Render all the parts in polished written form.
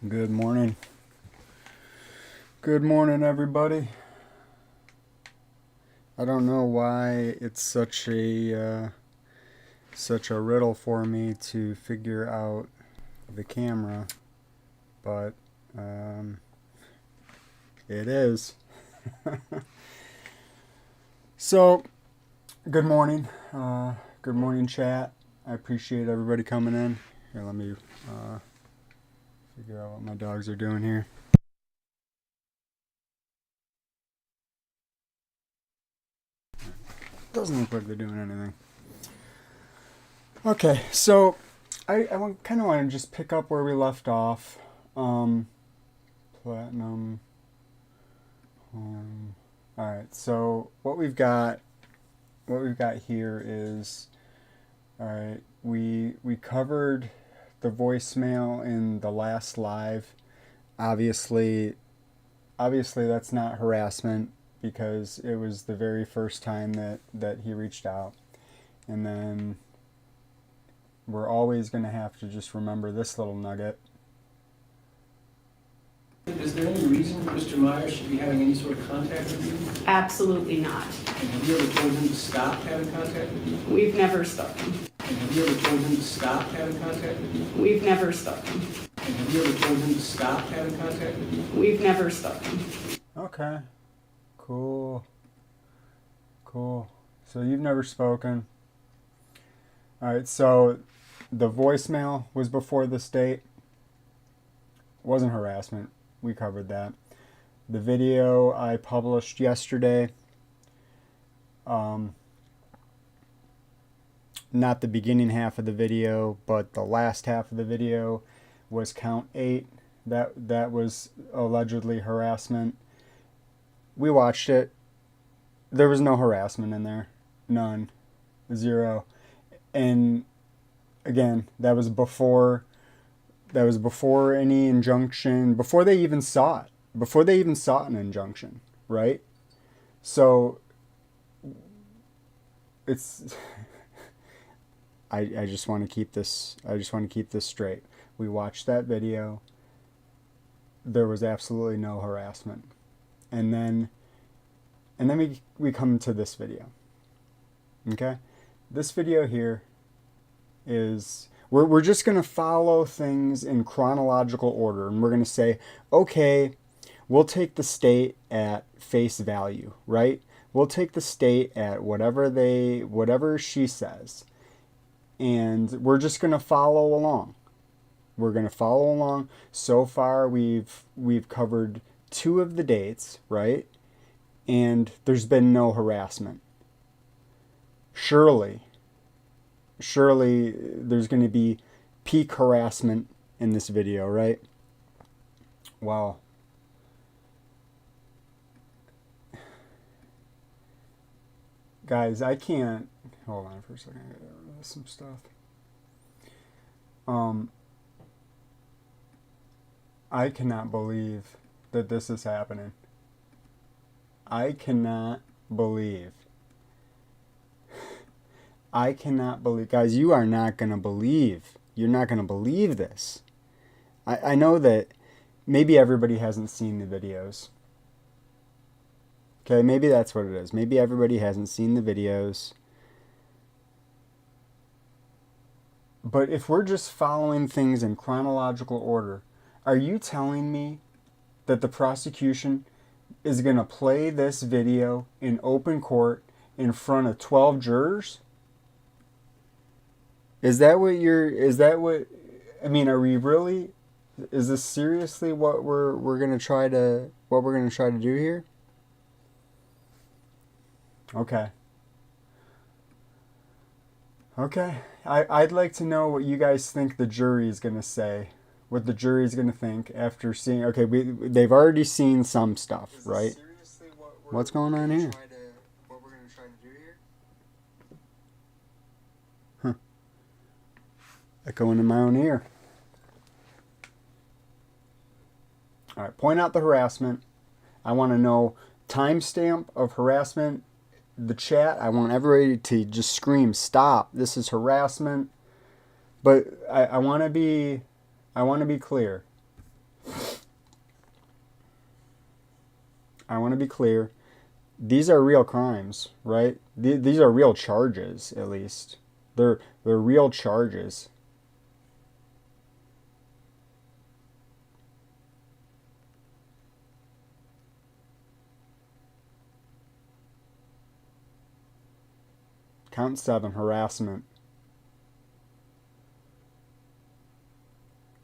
Good morning. Good morning, everybody. I don't know why it's such a riddle for me to figure out the camera, but it is. So, good morning. Good morning, chat. I appreciate everybody coming in. Here, let me figure out what my dogs are doing here. Doesn't look like they're doing anything. Okay, so I kind of want to just pick up where we left off. Platinum. All right, so what we've got here is, all right, we covered the voicemail in the last live. Obviously that's not harassment because it was the very first time that he reached out. And then we're always going to have to just remember this little nugget. Is there any reason Mr. Myers should be having any sort of contact with you? Absolutely not. And have you ever told him to stop having contact with you? We've never stopped him. And have you ever told him to stop having contact with you? We've never stopped him. And have you ever told him to stop having contact with you? We've never stopped him. Okay. Cool. So you've never spoken. All right, so the voicemail was before this date. Wasn't harassment. We covered that. The video I published yesterday, not the beginning half of the video, but the last half of the video was count 8. That was allegedly harassment. We watched it. There was no harassment in there. None. 0. And again, that was before any injunction, before they even saw it. Before they even saw an injunction, right? So it's I just want to keep this straight. We watched that video. There was absolutely no harassment. And then we come to this video. Okay? This video here is we're just going to follow things in chronological order, and we're going to say, okay, we'll take the state at face value, right? We'll take the state at whatever she says. And we're just going to follow along. We're going to follow along. So far we've covered 2 of the dates, right? And there's been no harassment. Surely there's going to be peak harassment in this video, right? Well, guys, I can't... Hold on for a second. I gotta remove some stuff. I cannot believe that this is happening. I cannot believe. Guys, you are not going to believe. You're not going to believe this. I know that maybe everybody hasn't seen the videos. Okay, maybe that's what it is. Maybe everybody hasn't seen the videos. But if we're just following things in chronological order, are you telling me that the prosecution is going to play this video in open court in front of 12 jurors? Is that what I mean, are we really, is this seriously what we're going to try to do here? Okay. I'd like to know what you guys think the jury is going to say. What the jury is going to think after seeing... Okay, they've already seen some stuff, right? What's going on here? What we're going to try to do here? Huh. Echoing in my own ear. All right, point out the harassment. I want to know timestamp of harassment. The chat, I want everybody to just scream, stop, this is harassment. But I want to be clear. I want to be clear. These are real crimes, right? These are real charges, at least. They're real charges. Count 7, harassment.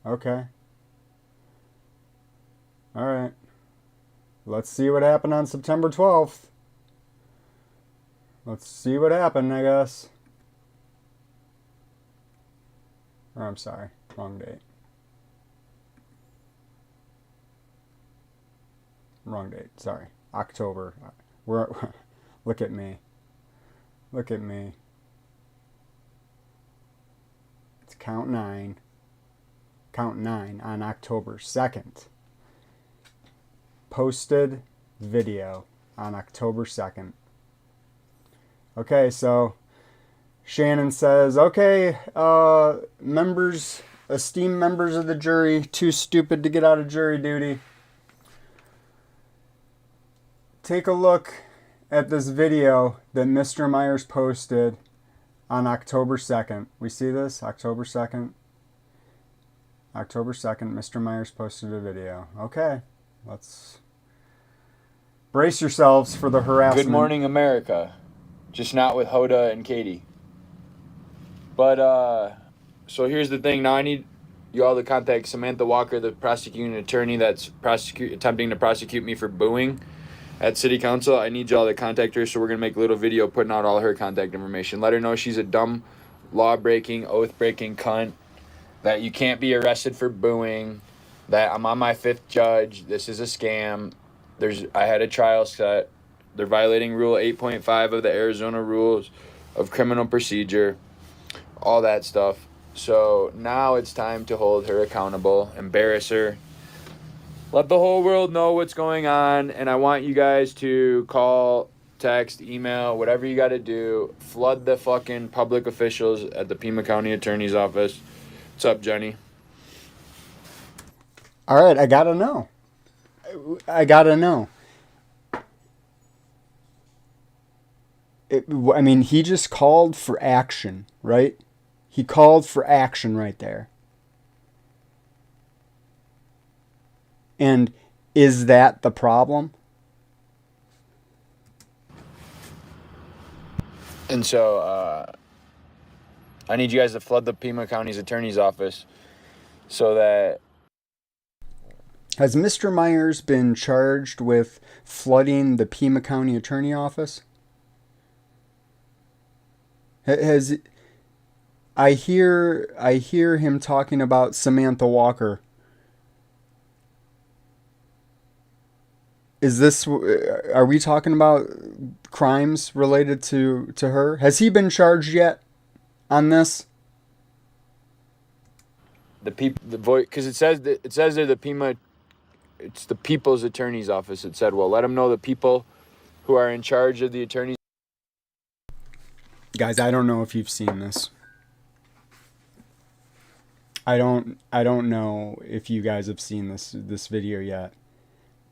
Okay. All right. Let's see what happened on September 12th. Let's see what happened, I guess. Or I'm sorry, wrong date. Wrong date, sorry. October. Look at me. Look at me. It's count 9. Count 9 on October 2nd. Posted video on October 2nd. Okay, so Shannon says, okay, members, esteemed members of the jury, too stupid to get out of jury duty. Take a look at this video that Mr. Myers posted on October 2nd. We see this? October 2nd? October 2nd, Mr. Myers posted a video. Okay, let's brace yourselves for the harassment. Good morning, America. Just not with Hoda and Katie. But, so here's the thing. Now I need you all to contact Samantha Walker, the prosecuting attorney that's attempting to prosecute me for booing at City Council. I need y'all to contact her, so we're going to make a little video putting out all her contact information. Let her know she's a dumb, law-breaking, oath-breaking cunt, that you can't be arrested for booing, that I'm on my 5th judge, this is a scam, I had a trial set, they're violating Rule 8.5 of the Arizona Rules of Criminal Procedure, all that stuff. So now it's time to hold her accountable, embarrass her, let the whole world know what's going on, and I want you guys to call, text, email, whatever you got to do, flood the fucking public officials at the Pima County Attorney's Office. What's up, Jenny? All right, I gotta know. I gotta know. I mean, he just called for action, right? He called for action right there. And is that the problem? And so, I need you guys to flood the Pima County's Attorney's Office so that... Has Mr. Myers been charged with flooding the Pima County Attorney Office? Has I hear him talking about Samantha Walker. Are we talking about crimes related to her? Has he been charged yet on this? Because it says there the Pima, it's the People's Attorney's Office. It said, well, let them know the people who are in charge of the attorneys. Guys, I don't know if you've seen this. I don't know if you guys have seen this video yet,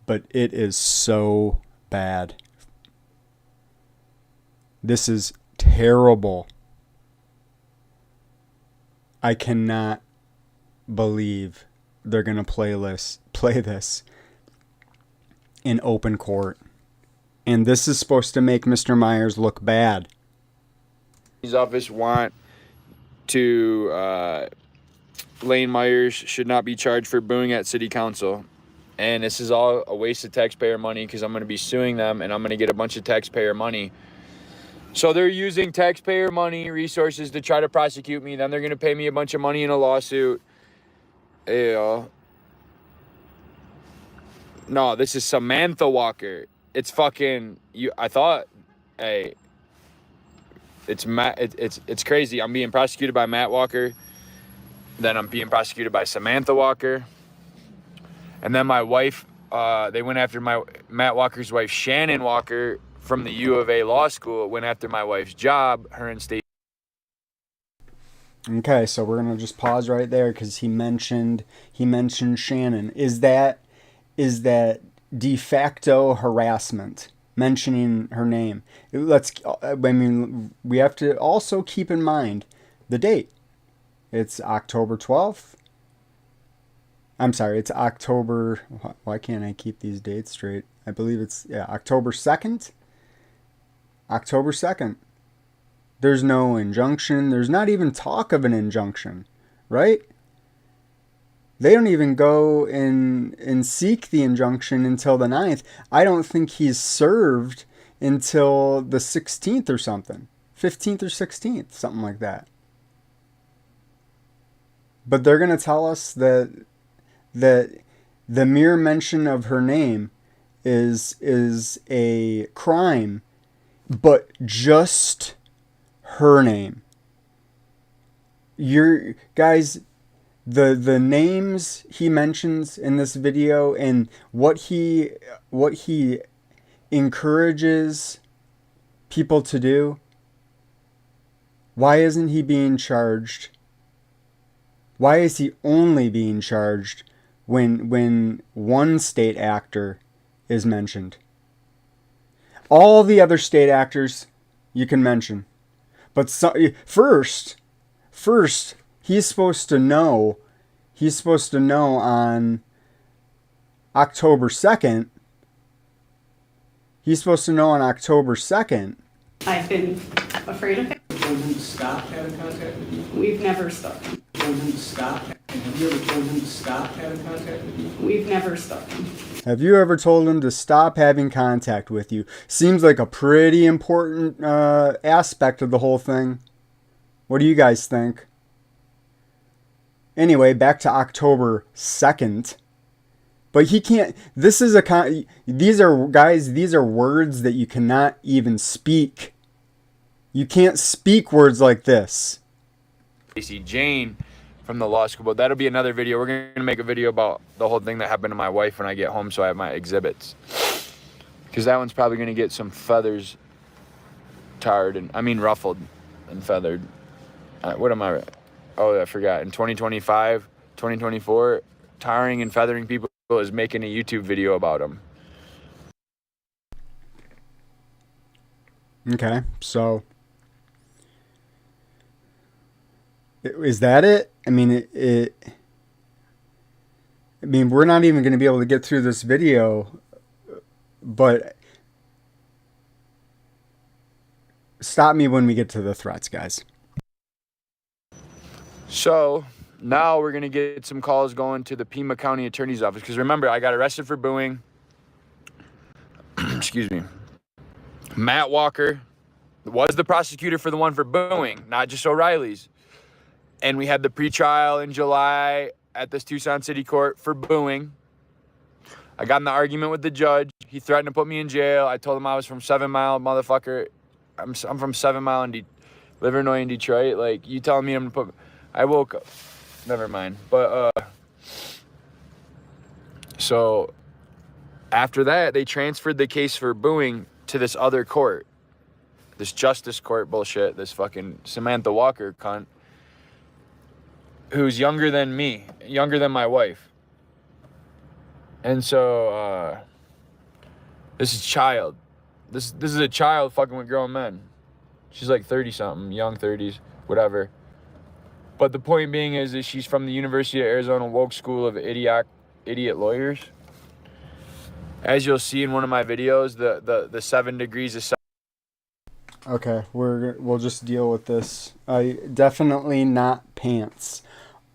but it is so bad. This is terrible. I cannot believe they're going to play this in open court. And this is supposed to make Mr. Myers look bad. His office want to Lane Myers should not be charged for booing at City Council. And this is all a waste of taxpayer money because I'm going to be suing them and I'm going to get a bunch of taxpayer money. So they're using taxpayer money, resources to try to prosecute me. Then they're going to pay me a bunch of money in a lawsuit. Ew. No, this is Samantha Walker. It's fucking I thought, hey, it's crazy. I'm being prosecuted by Matt Walker. Then I'm being prosecuted by Samantha Walker. And then my wife, they went after Matt Walker's wife, Shannon Walker, from the U of A Law School, went after my wife's job, her and State. Okay, so we're gonna just pause right there because he mentioned Shannon. Is that de facto harassment, mentioning her name. We have to also keep in mind the date. It's October 12th. I'm sorry, it's October, why can't I keep these dates straight? I believe it's, October 2nd. October 2nd. There's no injunction. There's not even talk of an injunction, right? They don't even go and seek the injunction until the 9th. I don't think he's served until the 16th or something. 15th or 16th, something like that. But they're going to tell us that the mere mention of her name is a crime, but just her name. Guys, the names he mentions in this video and what he encourages people to do, why isn't he being charged? Why is he only being charged when one state actor is mentioned? All the other state actors you can mention. But first, he's supposed to know on October 2nd. He's supposed to know on October 2nd. I've been afraid of him. Told him to stop having contact with you? We've never stopped. Told him to stop? Have you ever told him to stop having contact with you? We've never stopped. Have you ever told him to stop having contact with you? Seems like a pretty important aspect of the whole thing. What do you guys think? Anyway, back to October 2nd. But he can't, these are words that you cannot even speak. You can't speak words like this. Jane from the law school, but that'll be another video. We're going to make a video about the whole thing that happened to my wife when I get home, so I have my exhibits. Because that one's probably going to get some feathers ruffled and feathered. What am I? Oh, I forgot. In 2025, 2024, tarring and feathering people is making a YouTube video about them. Okay, so is that it? I mean, we're not even going to be able to get through this video, but stop me when we get to the threats, guys. So now we're going to get some calls going to the Pima County Attorney's Office. Because remember, I got arrested for booing. Excuse me. Matt Walker was the prosecutor for the one for booing, not just O'Reilly's. And we had the pretrial in July at this Tucson City Court for booing. I got in the argument with the judge. He threatened to put me in jail. I told him I was from 7 Mile, motherfucker. I'm from 7 Mile in Livernois in Detroit. Like, you telling me I'm going to put... I woke up. Never mind. But, so after that, they transferred the case for booing to this other court. This justice court bullshit. This fucking Samantha Walker cunt. Who's younger than me. Younger than my wife. And so, this is child. This is a child fucking with grown men. She's like 30-something. Young 30s. Whatever. But the point being is that she's from the University of Arizona Volk School of Idiot Lawyers. As you'll see in one of my videos, the 7 degrees of... Okay, we'll just deal with this. Definitely not pants.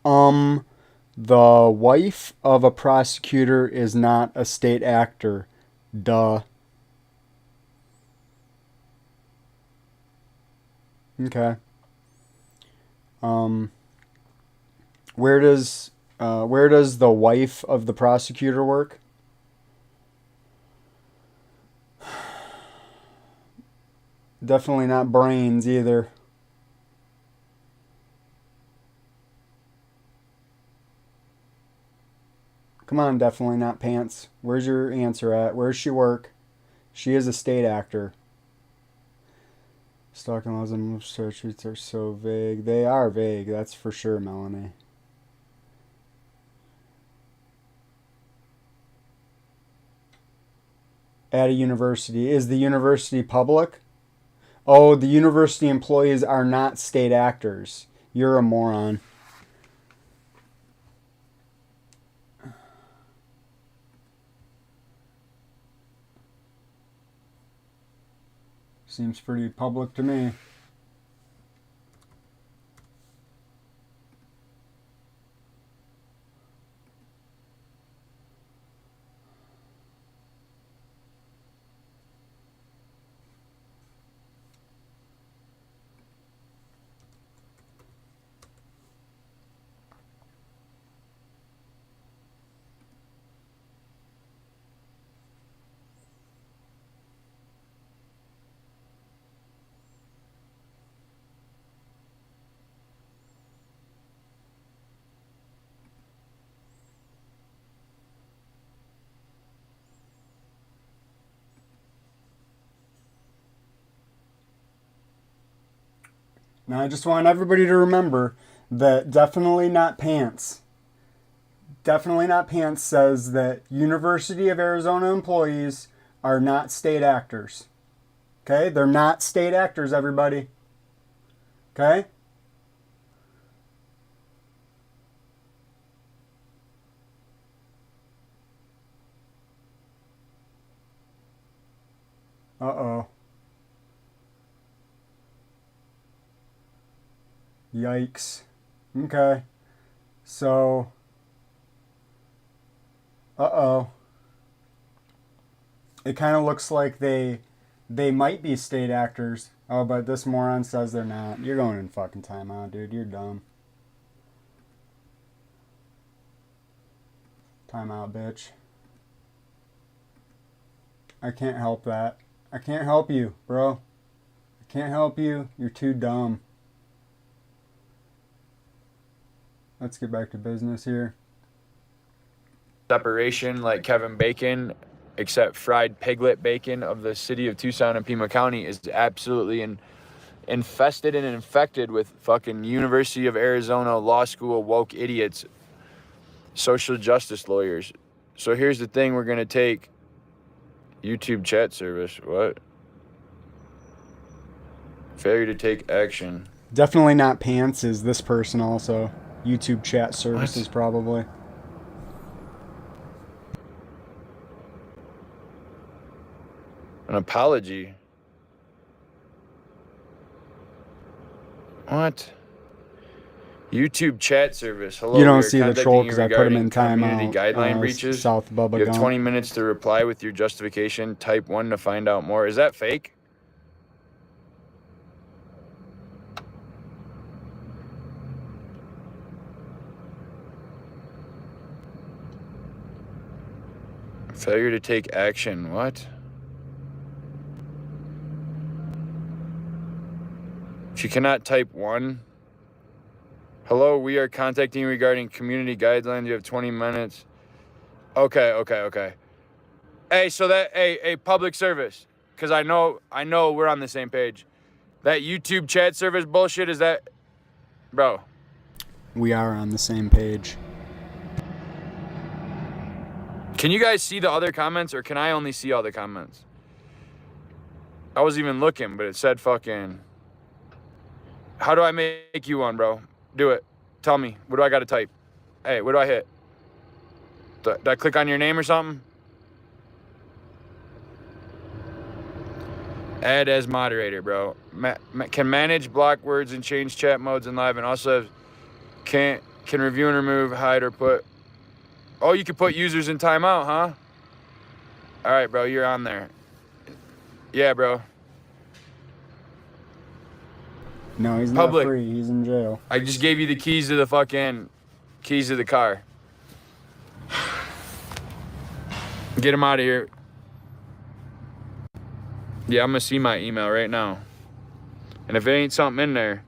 The wife of a prosecutor is not a state actor. Duh. Okay. Where does the wife of the prosecutor work? Definitely not brains either. Come on, definitely not pants. Where's your answer at? Where's she work? She is a state actor. Stalking laws and statutes are so vague. They are vague, that's for sure, Melanie. at a university. Is the university public? Oh, the university employees are not state actors. You're a moron. Seems pretty public to me. Now, I just want everybody to remember that Definitely Not Pants. Definitely Not Pants says that University of Arizona employees are not state actors. Okay? They're not state actors, everybody. Okay? Uh-oh. Yikes. Okay. So, uh-oh. It kind of looks like they might be state actors. Oh, but this moron says they're not. You're going in fucking timeout, dude. You're dumb. Timeout, bitch. I can't help that. I can't help you, bro. I can't help you. You're too dumb. Let's get back to business here. Separation like Kevin Bacon, except fried piglet bacon of the city of Tucson and Pima County is absolutely infested and infected with fucking University of Arizona law school woke idiots, social justice lawyers. So here's the thing, we're going to take YouTube chat service. What? Failure to take action. Definitely Not Pants is this person also. YouTube chat services probably. An apology? What? YouTube chat service. Hello. You don't we are see the contacting troll you because I put him in regarding community timeout. guideline breaches. South Bubba You have Gump. 20 minutes to reply with your justification. Type 1 to find out more. Is that fake? Failure to take action. What? If you cannot type 1. Hello, we are contacting you regarding community guidelines. You have 20 minutes. Okay. Hey, so that a public service, because I know we're on the same page. That YouTube chat service bullshit, is that, bro? We are on the same page. Can you guys see the other comments, or can I only see all the comments? I was even looking, but it said fucking... How do I make you one, bro? Do it. Tell me. What do I got to type? Hey, what do I hit? Do I click on your name or something? Add as moderator, bro. Can manage block words and change chat modes in live, and also can review and remove, hide, or put... Oh, you can put users in timeout, huh? All right, bro, you're on there. Yeah, bro. No, he's Public. not free. He's in jail. I just gave you the keys to the car. Get him out of here. Yeah, I'm gonna see my email right now. And if it ain't something in there,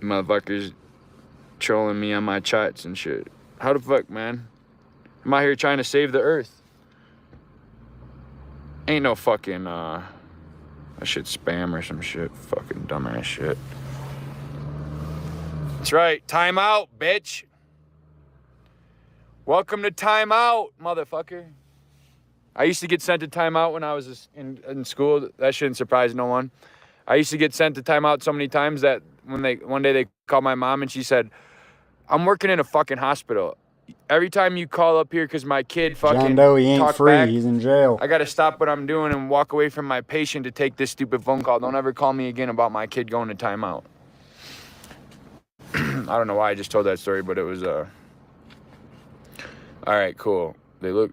motherfuckers trolling me on my chats and shit. How the fuck, man? I'm out here trying to save the earth. Ain't no fucking, that shit spam or some shit. Fucking dumbass shit. That's right. Time out, bitch. Welcome to time out, motherfucker. I used to get sent to timeout when I was in school. That shouldn't surprise no one. I used to get sent to timeout so many times that one day they called my mom and she said, I'm working in a fucking hospital. Every time you call up here because my kid fucking John Doe, he ain't talk free. back, He's in jail. I got to stop what I'm doing and walk away from my patient to take this stupid phone call. Don't ever call me again about my kid going to timeout. I don't know why I just told that story, but it was, all right, cool. They look.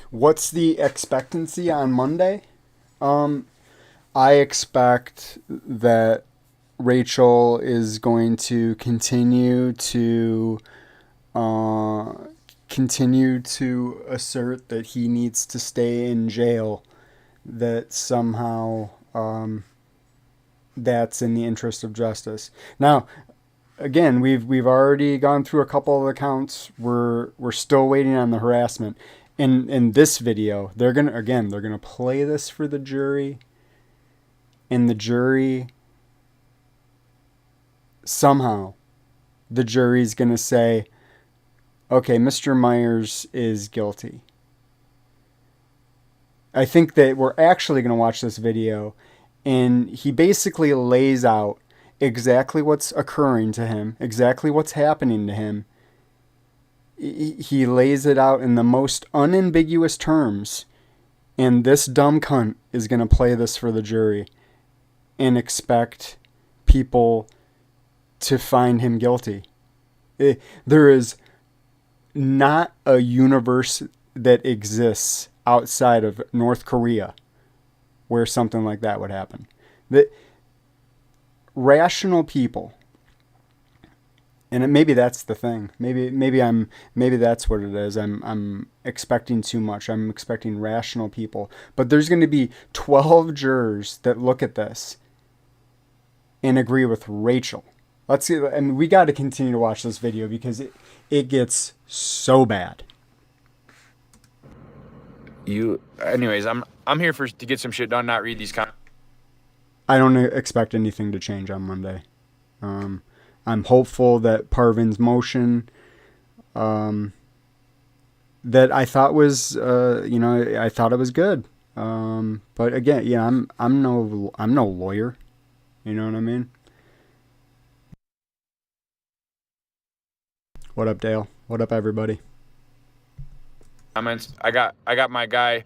What's the expectancy on Monday? I expect that Rachel is going to continue to assert that he needs to stay in jail, that somehow that's in the interest of justice. Now, again, we've already gone through a couple of the counts. We're still waiting on the harassment. In this video, they're gonna play this for the jury, and the jury, somehow, the jury's gonna say, okay, Mr. Myers is guilty. I think that we're actually gonna watch this video, and he basically lays out exactly what's occurring to him, exactly what's happening to him. He lays it out in the most unambiguous terms, and this dumb cunt is going to play this for the jury and expect people to find him guilty. There is not a universe that exists outside of North Korea where something like that would happen. The rational people, and maybe that's the thing. Maybe that's what it is. I'm expecting too much. I'm expecting rational people. But there's going to be 12 jurors that look at this and agree with Rachel. Let's see. I mean, we got to continue to watch this video because it gets so bad. Anyways, I'm here to get some shit done, not read these comments. I don't expect anything to change on Monday. I'm hopeful that Parvin's motion, that I thought was, I thought it was good. But again, yeah, I'm no lawyer. You know what I mean? What up, Dale? What up, everybody? Comments. I got my guy.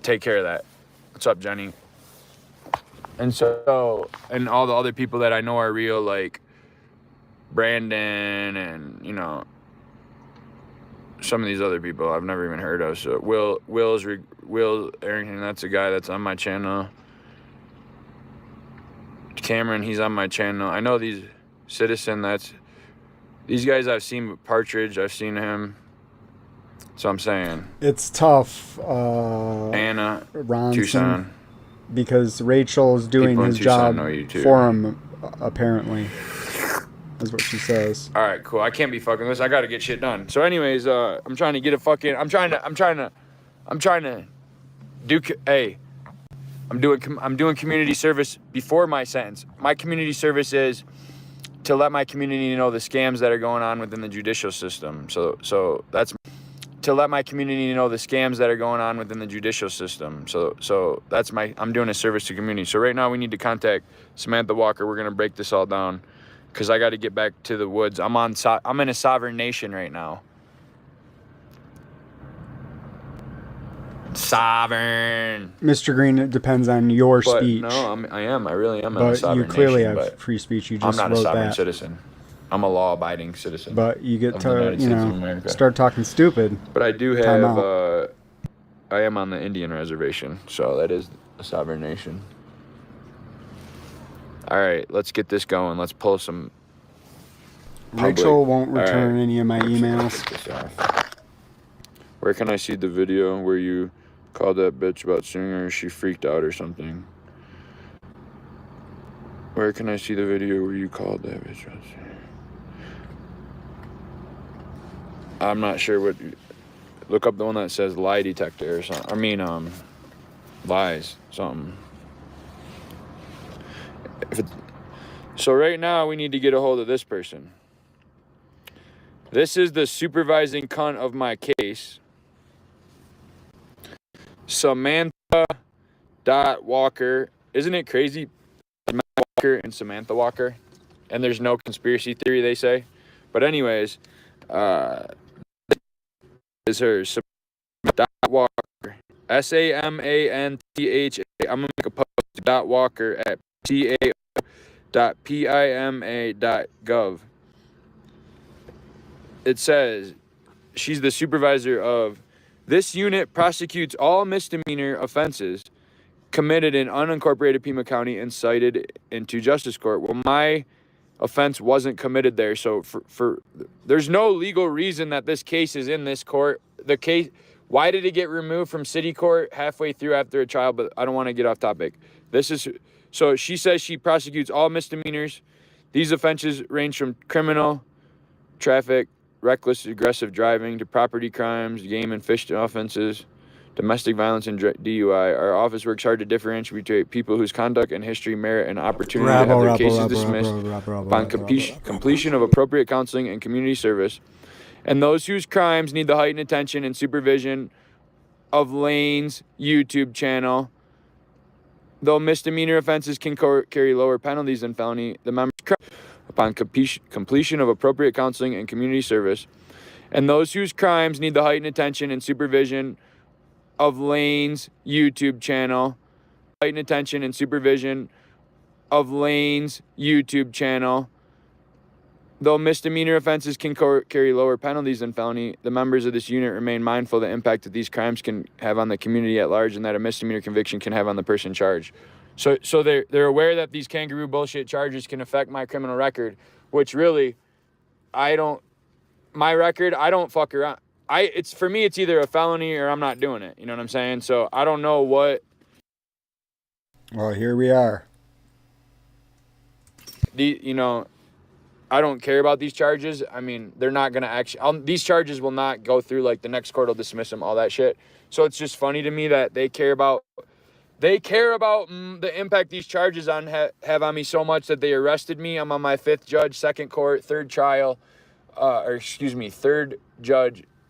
Take care of that. What's up, Jenny? And so, and all the other people that I know are real, like Brandon and, some of these other people I've never even heard of. So Will Arrington, that's a guy that's on my channel. Cameron, he's on my channel. I know these Citizen, these guys I've seen. Partridge, I've seen him. So I'm saying. It's tough. Anna, Ronson. Tucson. Because Rachel's doing his job for him, apparently. That's what she says. All right, cool. I can't be fucking this. I got to get shit done. So, anyways, I'm trying to get a fucking. I'm trying to do. Hey, I'm doing community service before my sentence. My community service is to let my community know the scams that are going on within the judicial system. So that's. To let my community know the scams that are going on within the judicial system. So that's I'm doing a service to community. So right now we need to contact Samantha Walker. We're going to break this all down because I got to get back to the woods. I'm in a sovereign nation right now. Sovereign. Mr. Green, it depends on your speech. No, I am. I really am. But a sovereign you clearly nation, have free speech. You just I'm not wrote a sovereign that. citizen. I'm a law-abiding citizen. But you get to, start talking stupid. But I do have, I am on the Indian reservation, so that is a sovereign nation. All right, let's get this going. Let's pull some. Rachel won't return any of my emails. Where can I see the video where you called that bitch about suing her? She freaked out or something. Where can I see the video where you called that bitch about suing her? I'm not sure what. Look up the one that says lie detector or something. I mean, lies, something. So right now we need to get a hold of this person. This is the supervising cunt of my case. Samantha Walker. Isn't it crazy? Samantha Walker and Samantha Walker. And there's no conspiracy theory, they say. But anyways, is her Samantha Walker. SAMANTHA. I'm gonna make a post. Walker at cao.pima.gov. It says she's the supervisor of this unit, prosecutes all misdemeanor offenses committed in unincorporated Pima County and cited into justice court. Well, my offense wasn't committed there, so for there's no legal reason that this case is in this court. The case, why did it get removed from city court halfway through after a trial? But I don't want to get off topic. This is so she says she prosecutes all misdemeanors. These offenses range from criminal, traffic, reckless, aggressive driving to property crimes, game and fish offenses, domestic violence, and DUI. Our office works hard to differentiate people whose conduct and history merit an opportunity to have their cases dismissed upon completion of appropriate counseling and community service, and those whose crimes need the heightened attention and supervision of Lane's YouTube channel. Though misdemeanor offenses can carry lower penalties than felony, the members upon completion of appropriate counseling and community service, and those whose crimes need the heightened attention and supervision of Lane's YouTube channel, heightened attention and supervision of Lane's YouTube channel. Though misdemeanor offenses can carry lower penalties than felony, the members of this unit remain mindful of the impact that these crimes can have on the community at large and that a misdemeanor conviction can have on the person charged. So they're aware that these kangaroo bullshit charges can affect my criminal record, which really, my record, I don't fuck around. For me, it's either a felony or I'm not doing it. You know what I'm saying? So I don't know what. Well, here we are. I don't care about these charges. I mean, they're not going to actually, these charges will not go through, like the next court will dismiss them, all that shit. So it's just funny to me that they care about the impact these charges have on me so much that they arrested me. I'm on my fifth judge, second court, third judge,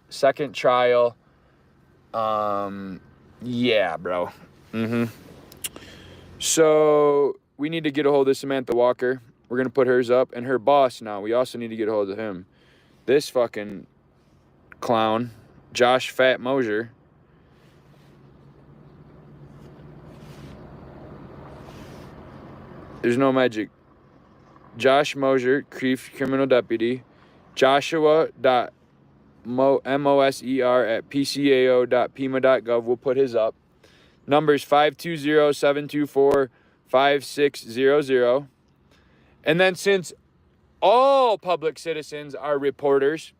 second trial. Yeah, bro. So we need to get a hold of Samantha Walker. We're going to put hers up. And her boss now, we also need to get a hold of him. This fucking clown, Josh Fat Mosier. There's no magic. Josh Mosier, Chief Criminal Deputy. Joshua.moser@pcao.pima.gov. We'll put his up. Numbers 520-724-5600. And then since all public citizens are reporters,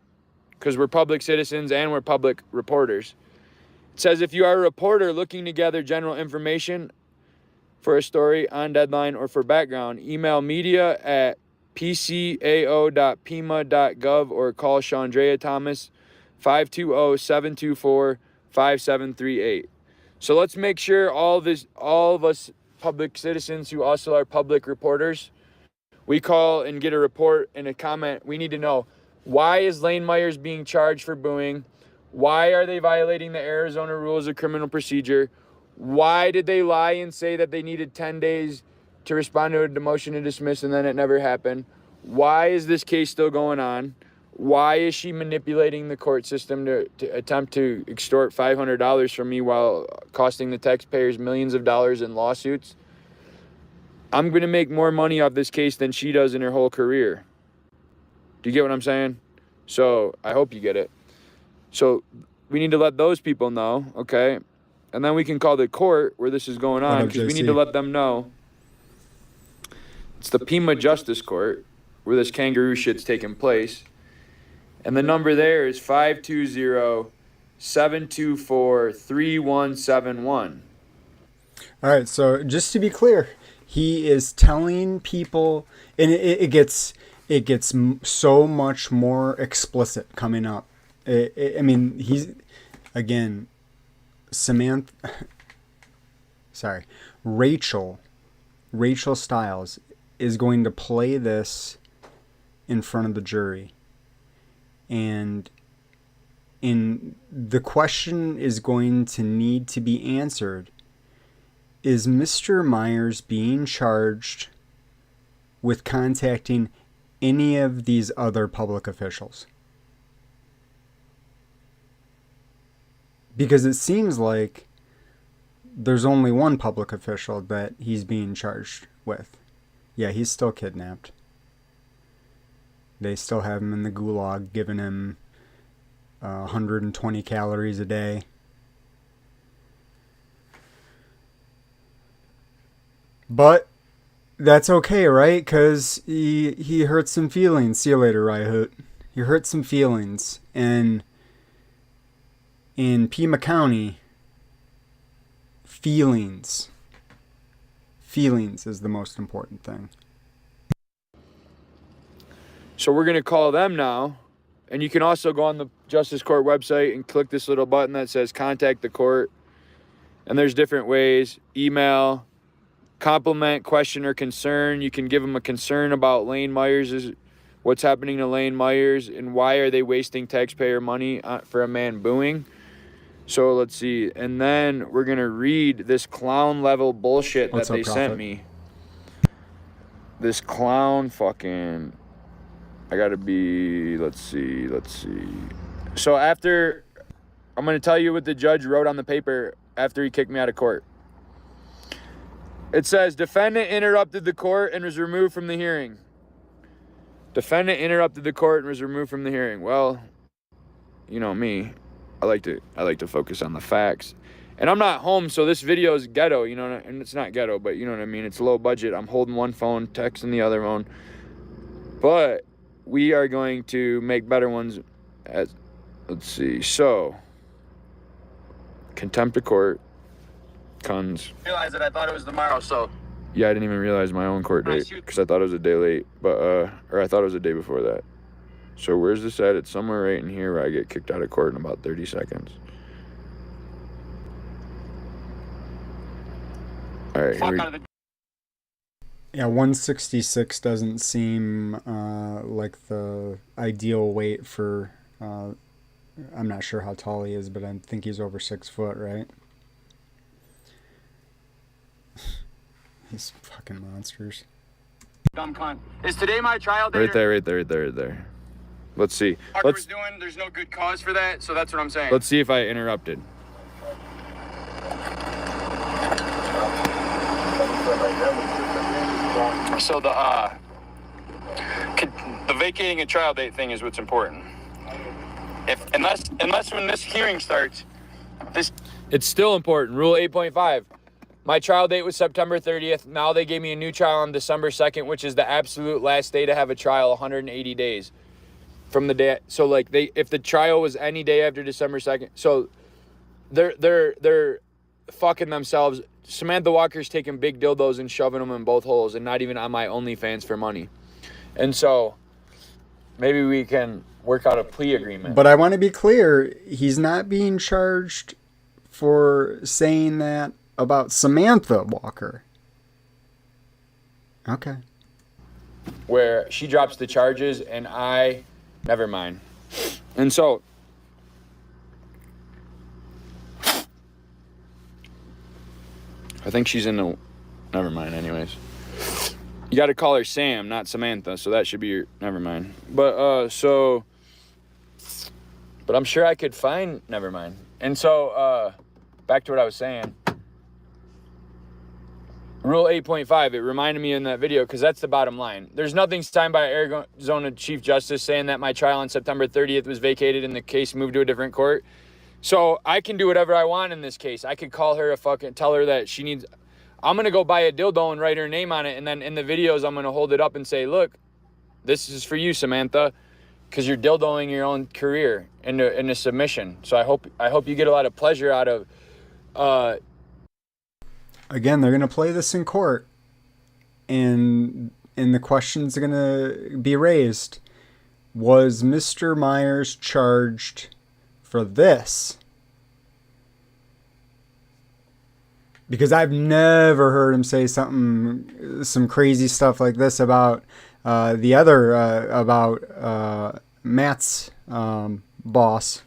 because we're public citizens and we're public reporters, it says if you are a reporter looking to gather general information for a story, on deadline, or for background, email media@pcao.pima.gov or call Chandrea Thomas 520-724-5738. So let's make sure all of us public citizens who also are public reporters, we call and get a report and a comment. We need to know, why is Lane Myers being charged for booing? Why are they violating the Arizona rules of criminal procedure? Why did they lie and say that they needed 10 days to respond to a motion to dismiss and then it never happened? Why is this case still going on? Why is she manipulating the court system to attempt to extort $500 from me while costing the taxpayers millions of dollars in lawsuits? I'm going to make more money off this case than she does in her whole career. Do you get what I'm saying? So I hope you get it. So we need to let those people know, okay? And then we can call the court where this is going on, because we need to let them know. It's the Pima Justice Court where this kangaroo shit's taking place. And the number there is 520-724-3171. All right, so just to be clear, he is telling people, and it gets so much more explicit coming up. I mean, he's, again, Rachel Stiles is going to play this in front of the jury. And the question is going to need to be answered. Is Mr. Myers being charged with contacting any of these other public officials? Because it seems like there's only one public official that he's being charged with. Yeah, he's still kidnapped. They still have him in the gulag, giving him 120 calories a day. But that's okay, right? Because he hurt some feelings. See you later, Ryhoot. He hurt some feelings. And in Pima County, feelings is the most important thing. So we're going to call them now. And you can also go on the Justice Court website and click this little button that says contact the court. And there's different ways. Email, compliment, question, or concern. You can give them a concern about Lane Myers, what's happening to Lane Myers, and why are they wasting taxpayer money for a man booing. So let's see. And then we're going to read this clown level bullshit that they sent me. This clown fucking... I gotta be, let's see. So after, I'm gonna tell you what the judge wrote on the paper after he kicked me out of court. It says, defendant interrupted the court and was removed from the hearing. Defendant interrupted the court and was removed from the hearing. Well, you know me, I like to focus on the facts. And I'm not home, so this video is ghetto, you know, and it's not ghetto, but you know what I mean? It's low budget. I'm holding one phone, texting the other phone. But we are going to make better ones. Let's see. So, contempt of court. Cons. Realize that I thought it was tomorrow, so. Yeah, I didn't even realize my own court date because I thought it was a day late, or I thought it was a day before that. So where's this at? It's somewhere right in here where I get kicked out of court in about 30 seconds. All right. Here we... Yeah, 166 doesn't seem like the ideal weight for, I'm not sure how tall he is, but I think he's over 6 foot, right? These fucking monsters. Dumb cunt. Is today my trial date? Right there. Let's see. Parker's doing, there's no good cause for that, so that's what I'm saying. Let's see if I interrupted. So the vacating a trial date thing is what's important. Unless when this hearing starts, it's still important. Rule 8.5. My trial date was September 30th. Now they gave me a new trial on December 2nd, which is the absolute last day to have a trial, 180 days from the day. So like if the trial was any day after December 2nd, so they're fucking themselves. Samantha Walker's taking big dildos and shoving them in both holes and not even on my OnlyFans for money. And so maybe we can work out a plea agreement. But I want to be clear, he's not being charged for saying that about Samantha Walker. Okay. Where she drops the charges and never mind. And so I think she's in the... Never mind, anyways. You got to call her Sam, not Samantha, so that should be your... Never mind. But, But I'm sure I could find... Never mind. And so, back to what I was saying. Rule 8.5, it reminded me in that video, because that's the bottom line. There's nothing signed by Arizona Chief Justice saying that my trial on September 30th was vacated and the case moved to a different court. So I can do whatever I want in this case. I could call her tell her that she needs... I'm going to go buy a dildo and write her name on it. And then in the videos, I'm going to hold it up and say, look, this is for you, Samantha, because you're dildoing your own career in a submission. So I hope you get a lot of pleasure out of... Again, they're going to play this in court. And the questions are going to be raised. Was Mr. Myers charged for this? Because I've never heard him say some crazy stuff like this about about Matt's boss.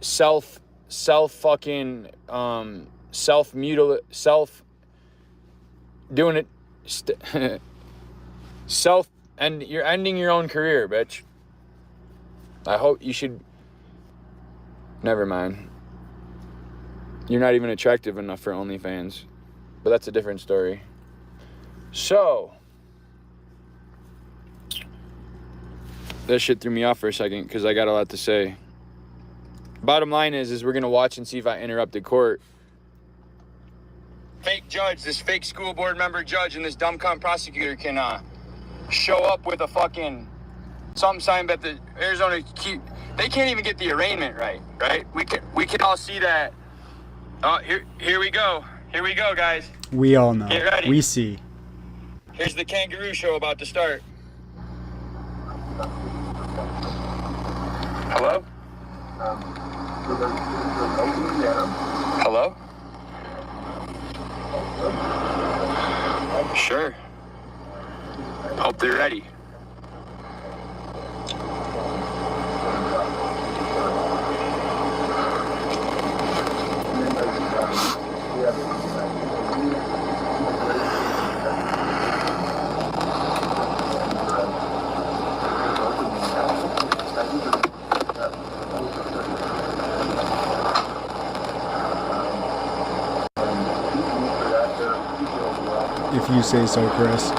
Self doing it and you're ending your own career, bitch. I hope you should. Never mind. You're not even attractive enough for OnlyFans, but that's a different story. So that shit threw me off for a second because I got a lot to say. Bottom line is we're gonna watch and see if I interrupted court. Fake judge, this fake school board member judge, and this dumb cunt prosecutor can show up with a fucking something signed that the Arizona they can't even get the arraignment right? We can all see that. Oh, here we go. Here we go, guys. We all know. Get ready. We see. Here's the kangaroo show about to start. Hello? Hello? Sure. Hope they're ready. If you say so, Kris.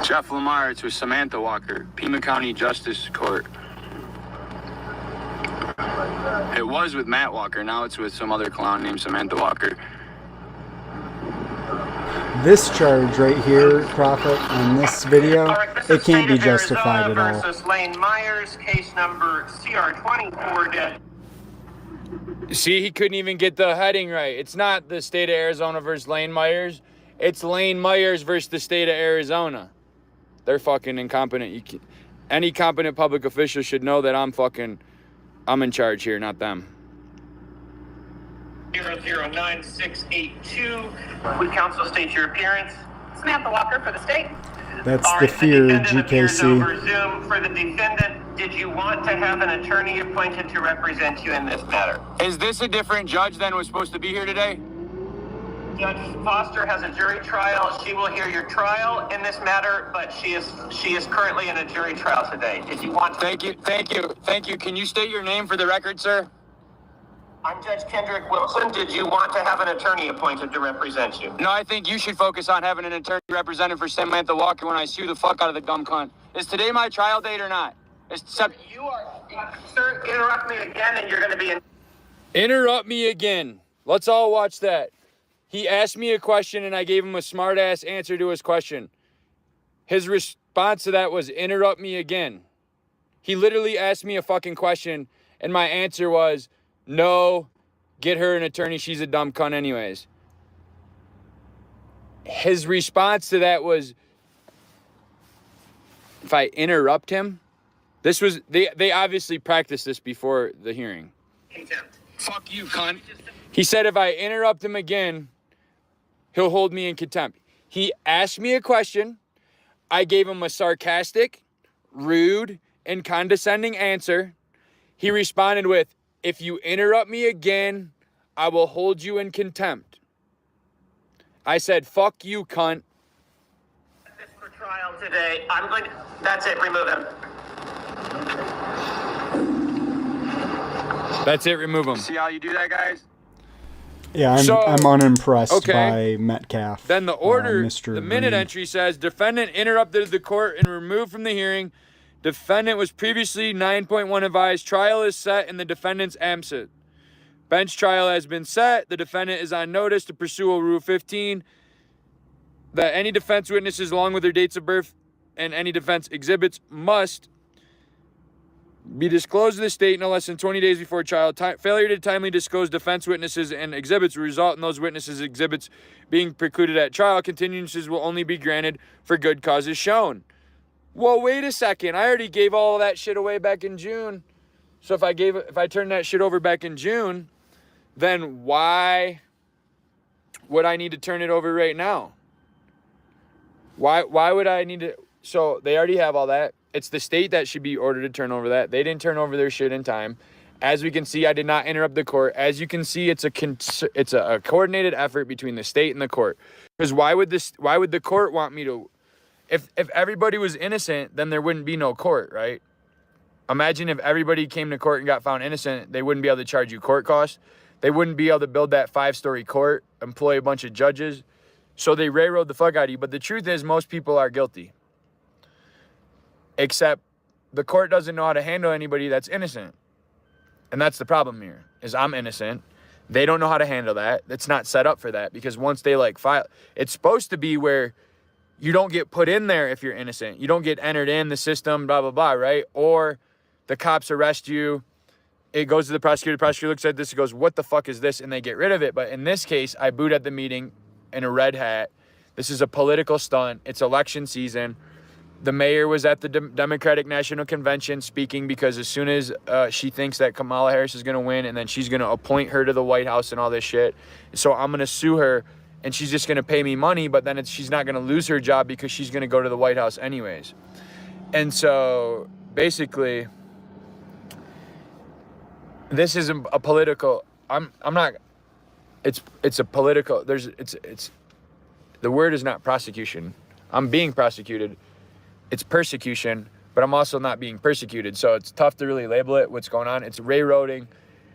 Jeff Lamar, it's with Samantha Walker, Pima County Justice Court. It was with Matt Walker, now it's with some other clown named Samantha Walker. This charge right here, Prophet, on this video, it can't be justified at all. Versus Lane Myers, case number CR24. See, he couldn't even get the heading right. It's not the state of Arizona versus Lane Myers. It's Lane Myers versus the state of Arizona. They're fucking incompetent. Any competent public official should know that I'm in charge here, not them. 009682. Would counsel state your appearance? Samantha Walker for the state. That's All the right, fear, defendant appears GKC. over Zoom. For the defendant, did you want to have an attorney appointed to represent you in this matter? Is this a different judge than was supposed to be here today? Judge Foster has a jury trial. She will hear your trial in this matter, but she is currently in a jury trial today. Did you want to? Thank you. Can you state your name for the record, sir? I'm Judge Kendrick Wilson. Did you want to have an attorney appointed to represent you? No, I think you should focus on having an attorney represented for Samantha Walker when I sue the fuck out of the dumb cunt. Is today my trial date or not? You are, sir, interrupt me again and you're going to be in. Interrupt me again. Let's all watch that. He asked me a question and I gave him a smart-ass answer to his question. His response to that was, interrupt me again. He literally asked me a fucking question and my answer was, no, get her an attorney. She's a dumb cunt anyways. His response to that was, if I interrupt him, this was, they obviously practiced this before the hearing. Contempt. Fuck you, cunt. He said if I interrupt him again, he'll hold me in contempt. He asked me a question. I gave him a sarcastic, rude, and condescending answer. He responded with, if you interrupt me again, I will hold you in contempt. I said, fuck you, cunt. This for trial today. That's it. Remove him. That's it, remove him. See how you do that, guys? Yeah, I'm unimpressed by Metcalf. Then the order, Mr. the minute Green. entry says, defendant interrupted the court and removed from the hearing. Defendant was previously 9.1 advised. Trial is set in the defendant's absence. Bench trial has been set. The defendant is on notice to pursue Rule 15 that any defense witnesses, along with their dates of birth and any defense exhibits, must be disclosed to the state no less than 20 days before trial. Failure to timely disclose defense witnesses and exhibits will result in those witnesses' exhibits being precluded at trial. Continuances will only be granted for good causes shown. Well, wait a second. I already gave all that shit away back in June. So if I turned that shit over back in June, then why would I need to turn it over right now? Why would I need to? So they already have all that. It's the state that should be ordered to turn over that. They didn't turn over their shit in time. As we can see, I did not interrupt the court. As you can see, it's a coordinated effort between the state and the court. Because why would the court want me to? If everybody was innocent, then there wouldn't be no court, right? Imagine if everybody came to court and got found innocent, they wouldn't be able to charge you court costs. They wouldn't be able to build that 5-story court, employ a bunch of judges. So they railroad the fuck out of you. But the truth is, most people are guilty. Except the court doesn't know how to handle anybody that's innocent. And that's the problem here, is I'm innocent. They don't know how to handle that. It's not set up for that, because once they like file, it's supposed to be where you don't get put in there if you're innocent. You don't get entered in the system, blah, blah, blah, right? Or the cops arrest you. It goes to the prosecutor. The prosecutor looks at this and goes, what the fuck is this? And they get rid of it. But in this case, I boot at the meeting in a red hat. This is a political stunt. It's election season. The mayor was at the Democratic National Convention speaking, because as soon as she thinks that Kamala Harris is going to win, and then she's going to appoint her to the White House and all this shit. So I'm going to sue her, and she's just going to pay me money, but then she's not going to lose her job because she's going to go to the White House anyways. And so basically, this is a political, I'm not, it's a political, the word is not prosecution. I'm being prosecuted. It's persecution, but I'm also not being persecuted. So it's tough to really label it, what's going on. It's railroading.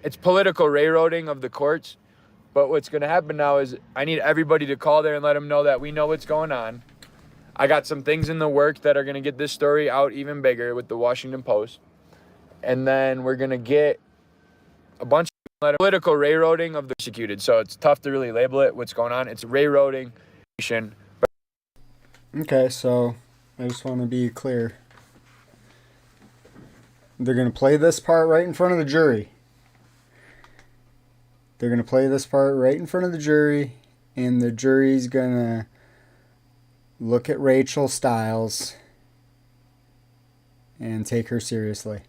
It's political railroading of the courts. But what's going to happen now is I need everybody to call there and let them know that we know what's going on. I got some things in the work that are going to get this story out even bigger with the Washington Post. And then we're going to get a bunch of political railroading of the persecuted. So it's tough to really label it, what's going on. It's railroading. Okay, so I just want to be clear. They're going to play this part right in front of the jury. They're going to play this part right in front of the jury, and the jury's going to look at Rachel Stiles and take her seriously.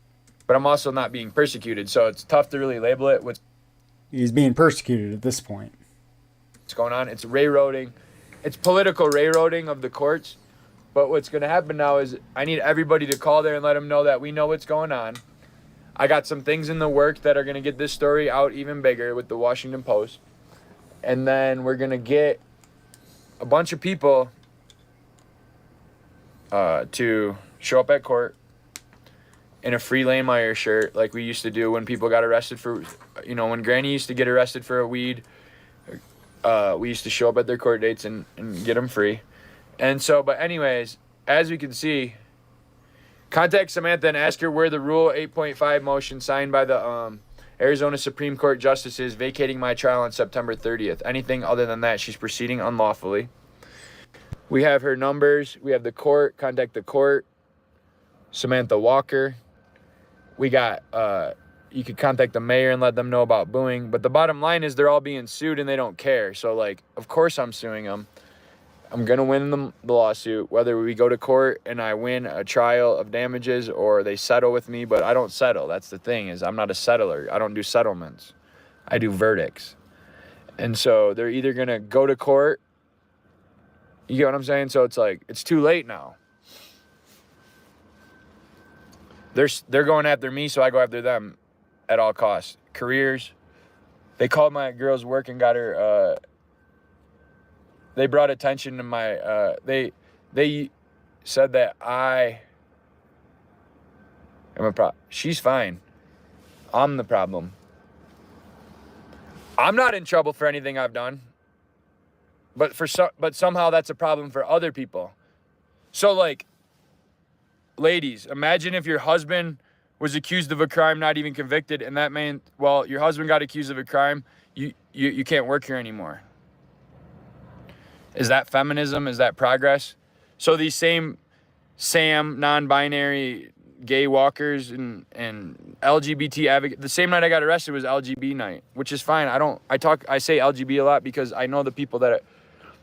But I'm also not being persecuted, so it's tough to really label it. He's being persecuted at this point. What's going on? It's railroading. It's political railroading of the courts. But what's going to happen now is I need everybody to call there and let them know that we know what's going on. I got some things in the work that are going to get this story out even bigger with the Washington Post. And then we're going to get a bunch of people to show up at court in a free Lane Meyer shirt like we used to do when people got arrested for, when Granny used to get arrested for a weed. We used to show up at their court dates and get them free. And so, but anyways, as we can see, contact Samantha and ask her where the Rule 8.5 motion signed by the Arizona Supreme Court justices vacating my trial on September 30th. Anything other than that, she's proceeding unlawfully. We have her numbers. We have the court. Contact the court. Samantha Walker. We got, you could contact the mayor and let them know about booing. But the bottom line is they're all being sued and they don't care. So, like, of course I'm suing them. I'm going to win the lawsuit, whether we go to court and I win a trial of damages or they settle with me, but I don't settle. That's the thing, is I'm not a settler. I don't do settlements. I do verdicts. And so they're either going to go to court. You get what I'm saying? So it's like, it's too late now. They're going after me, so I go after them at all costs. Careers. They called my girl's work and got her, they brought attention to my, they said that I am a problem. She's fine. I'm the problem. I'm not in trouble for anything I've done. But somehow that's a problem for other people. So, like, ladies, imagine if your husband was accused of a crime, not even convicted, and that meant, well, your husband got accused of a crime, you can't work here anymore. Is that feminism? Is that progress? So these same non-binary gay walkers and LGBT advocates, the same night I got arrested was LGB night, which is fine. I say LGB a lot because I know the people that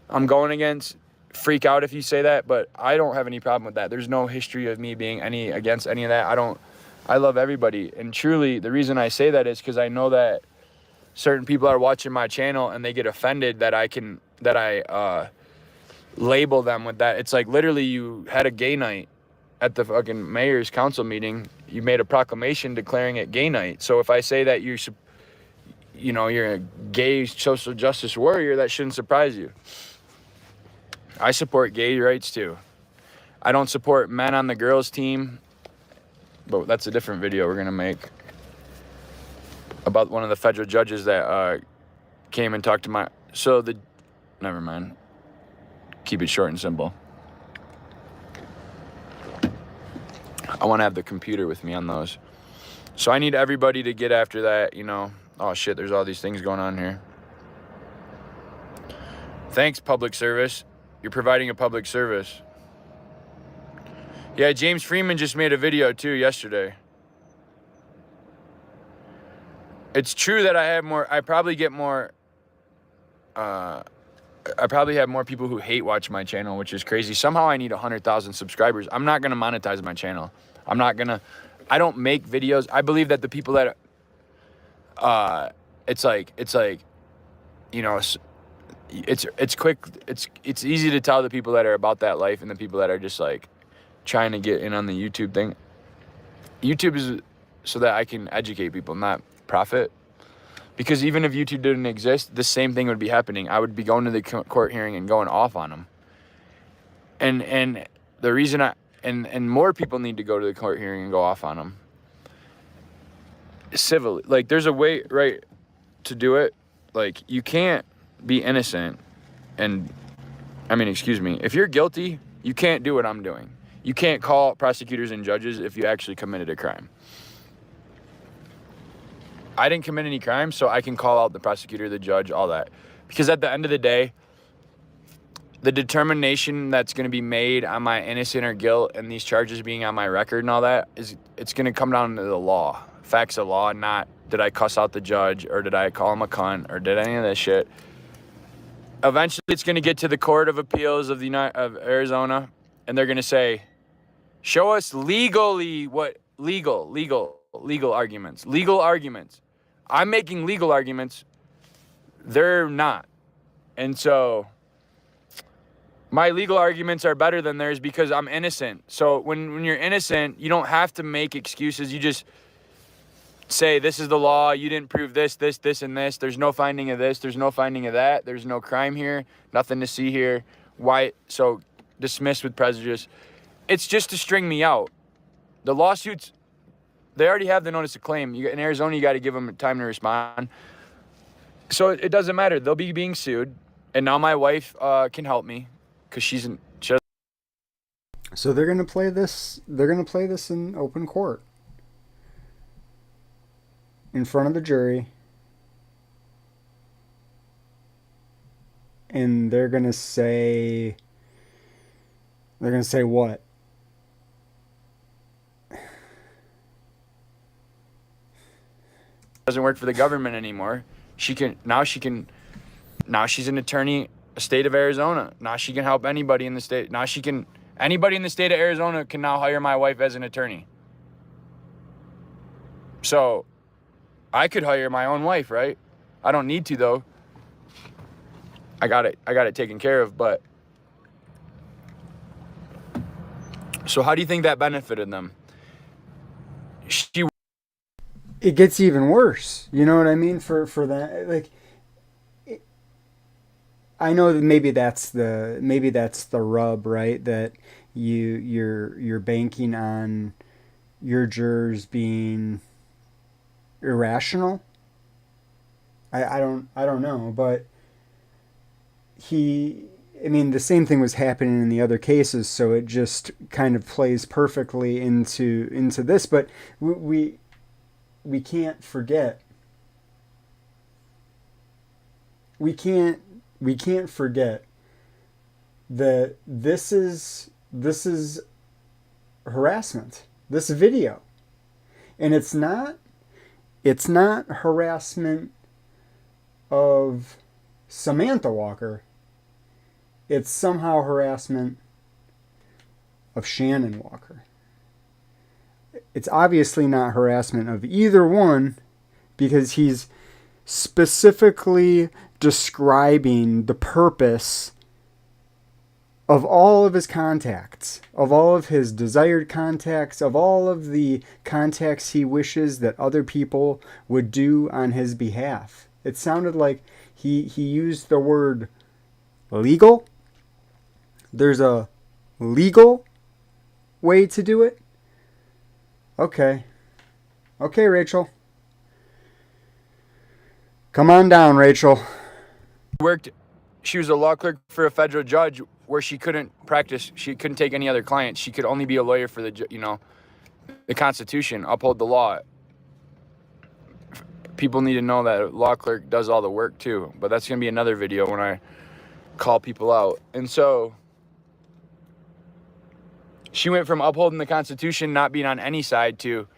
I'm going against freak out if you say that, but I don't have any problem with that. There's no history of me being against any of that. I love everybody. And truly, the reason I say that is because I know that certain people are watching my channel and they get offended that I label them with that. It's like literally you had a gay night at the fucking mayor's council meeting. You made a proclamation declaring it gay night. So if I say that you're a gay social justice warrior, that shouldn't surprise you. I support gay rights too. I don't support men on the girls' team, but that's a different video we're gonna make about one of the federal judges that came and talked to never mind. Keep it short and simple. I want to have the computer with me on those. So I need everybody to get after that, Oh shit, there's all these things going on here. Thanks, public service. You're providing a public service. Yeah, James Freeman just made a video too yesterday. It's true that I probably have more people who hate watch my channel, which is crazy. Somehow I need 100,000 subscribers. I'm not going to monetize my channel. I don't make videos. I believe that the people that, it's quick. It's easy to tell the people that are about that life and the people that are just like trying to get in on the YouTube thing. YouTube is so that I can educate people, not profit. Because even if YouTube didn't exist, the same thing would be happening. I would be going to the court hearing and going off on them. And the reason and more people need to go to the court hearing and go off on them. Civilly. Like, there's a way, right, to do it. Like, you can't be innocent if you're guilty, you can't do what I'm doing. You can't call prosecutors and judges if you actually committed a crime. I didn't commit any crime, so I can call out the prosecutor, the judge, all that. Because at the end of the day, the determination that's going to be made on my innocent or guilt and these charges being on my record and all that, it's going to come down to the law. Facts of law, not did I cuss out the judge or did I call him a cunt or did any of this shit. Eventually, it's going to get to the Court of Appeals of Arizona, and they're going to say, show us legally what legal arguments. Legal arguments. I'm making legal arguments. They're not. And so my legal arguments are better than theirs because I'm innocent. So when you're innocent, you don't have to make excuses. You just say, this is the law. You didn't prove this, and this. There's no finding of this. There's no finding of that. There's no crime here. Nothing to see here. Why? So dismissed with prejudice. It's just to string me out. The lawsuits, they already have the notice of claim. In Arizona, you got to give them time to respond. So it doesn't matter. They'll be being sued. And now my wife can help me because she doesn't. So they're gonna play this. They're gonna play this in open court, in front of the jury, and they're gonna say what? Doesn't work for the government anymore. Now she's an attorney, state of Arizona. Now she can help anybody in the state. Anybody in the state of Arizona can now hire my wife as an attorney. So I could hire my own wife, right? I don't need to though. I got it taken care of, but so how do you think that benefited them? It gets even worse. You know what I mean? For that, like, I know that maybe that's the rub, right? That you're banking on your jurors being irrational. I don't know, but the same thing was happening in the other cases, so it just kind of plays perfectly into this. But we can't forget. We can't forget that this is harassment. This video, and it's not harassment of Samantha Walker. It's somehow harassment of Shannon Walker. It's obviously not harassment of either one, because he's specifically describing the purpose of all of his contacts, of all of his desired contacts, of all of the contacts he wishes that other people would do on his behalf. It sounded like he used the word legal. There's a legal way to do it. Okay. Okay, Rachel. Come on down, Rachel. She was a law clerk for a federal judge where she couldn't practice. She couldn't take any other clients. She could only be a lawyer for the Constitution, uphold the law. People need to know that a law clerk does all the work too. But that's going to be another video when I call people out. And so she went from upholding the Constitution, not being on any side, to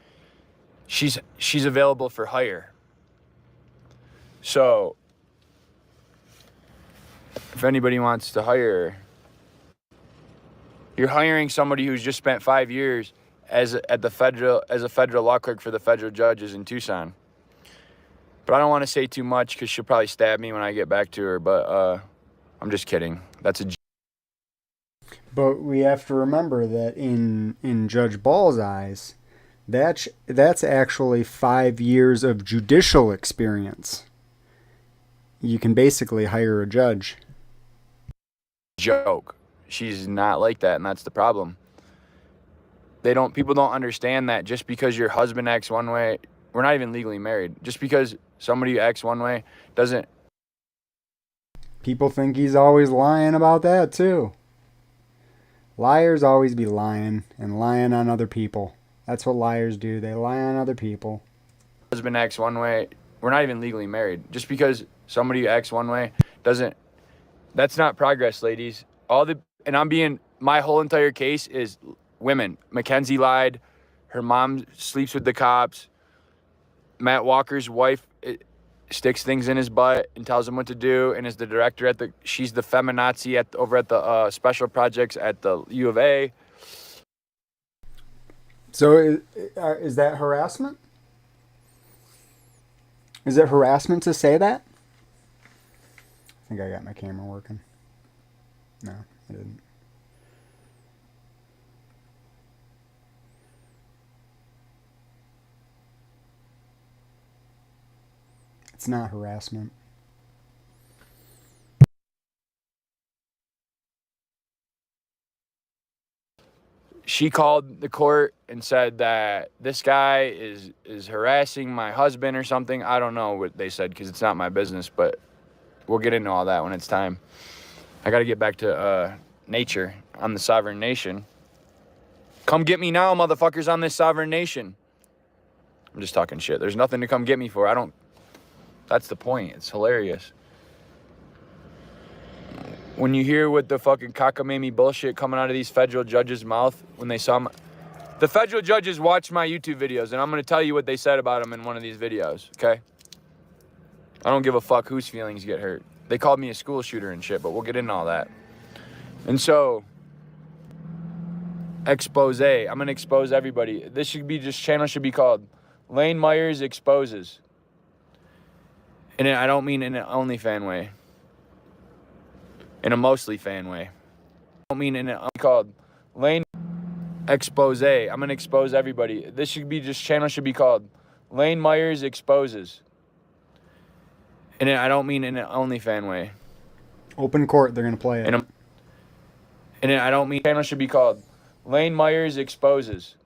she's available for hire. So if anybody wants to hire her, you're hiring somebody who's just spent 5 years as a federal law clerk for the federal judges in Tucson. But I don't want to say too much because she'll probably stab me when I get back to her. But I'm just kidding. That's a. But we have to remember that in Judge Ball's eyes, that's actually 5 years of judicial experience. You can basically hire a judge. Joke. She's not like that, and that's the problem. People don't understand that just because your husband acts one way, we're not even legally married. Just because somebody acts one way doesn't. People think he's always lying about that too. Liars always be lying and lying on other people. That's what liars do. They lie on other people. Husband acts one way, we're not even legally married. Just because somebody acts one way doesn't. That's not progress, ladies. My whole entire case is women. Mackenzie lied. Her mom sleeps with the cops. Matt Walker's wife sticks things in his butt and tells him what to do, and is the director she's the feminazi over at the special projects at the U of A. So is that harassment? Is it harassment to say that? I think I got my camera working. No, I didn't. It's not harassment. She called the court and said that this guy is harassing my husband or something. I don't know what they said because it's not my business, but we'll get into all that when it's time. I got to get back to nature. I'm the sovereign nation. Come get me now, motherfuckers, on this sovereign nation. I'm just talking shit. There's nothing to come get me for. That's the point. It's hilarious. When you hear what the fucking cockamamie bullshit coming out of these federal judges' mouth when they saw the federal judges watch my YouTube videos, and I'm going to tell you what they said about them in one of these videos, okay? I don't give a fuck whose feelings get hurt. They called me a school shooter and shit, but we'll get into all that. And so, expose. I'm going to expose everybody. This channel should be called Lane Myers Exposes. And I don't mean in an only fan way. In a mostly fan way. I don't mean in a called Lane Expose. I'm going to expose everybody. This channel should be called Lane Myers Exposes. And I don't mean in an only fan way. Open court, they're going to play it. And I don't mean channel should be called Lane Myers Exposes.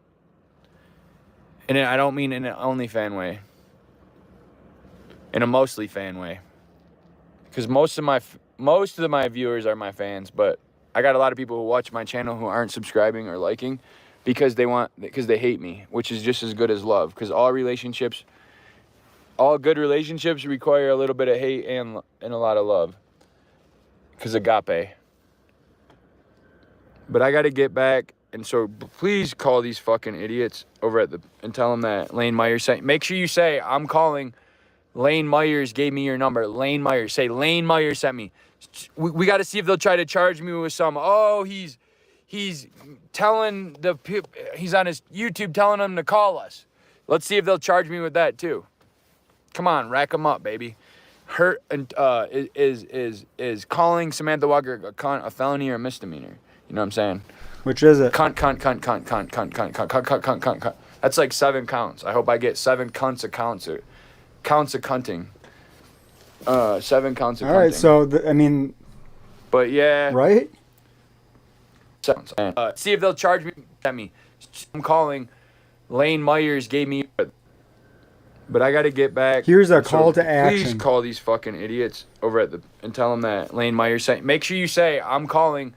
And I don't mean in an only fan way. In a mostly fan way. Because most of my viewers are my fans, but I got a lot of people who watch my channel who aren't subscribing or liking because they hate me, which is just as good as love. Because all good relationships require a little bit of hate and a lot of love. Because agape. But I got to get back, and so please call these fucking idiots over and tell them that Lane Myers sent. Make sure you say, I'm calling. Lane Myers gave me your number. Lane Myers. Say, Lane Myers sent me. We got to see if they'll try to charge me with some, he's telling he's on his YouTube telling them to call us. Let's see if they'll charge me with that too. Come on, rack them up, baby. hurt and is calling Samantha Walker a felony or a misdemeanor. You know what I'm saying? Which is it? Cunt. That's like 7 counts. I hope I get 7 counts of cunting. 7 counts of cunting. All right, so I mean, but yeah, right? See if they'll charge me. At me. I'm calling. Lane Myers gave me. But I got to get back. Here's a call to action. Please call these fucking idiots over at and tell them that Lane Myers sent. Make sure you say I'm calling.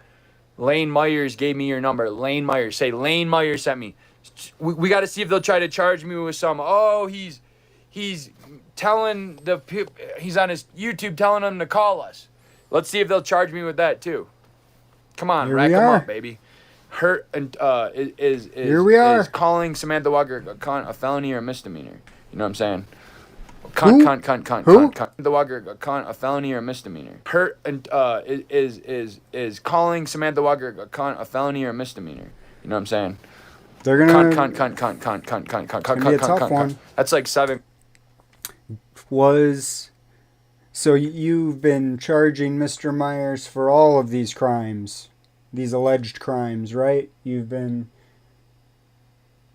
Lane Myers gave me your number. Lane Myers. Say Lane Myers sent me. We got to see if they'll try to charge me with some. Oh, he's telling he's on his YouTube telling them to call us. Let's see if they'll charge me with that too. Come on, rack them up, baby. Hurt and is calling Samantha Walker a felony or a misdemeanor. You know what I'm saying? Cunt. The Walker a felony or a misdemeanor. Hurt and is calling Samantha Walker a felony or a misdemeanor. You know what I'm saying? They're gonna cunt. Be a tough one. That's like 7. So you've been charging Mr. Myers for all of these crimes, these alleged crimes, right? You've been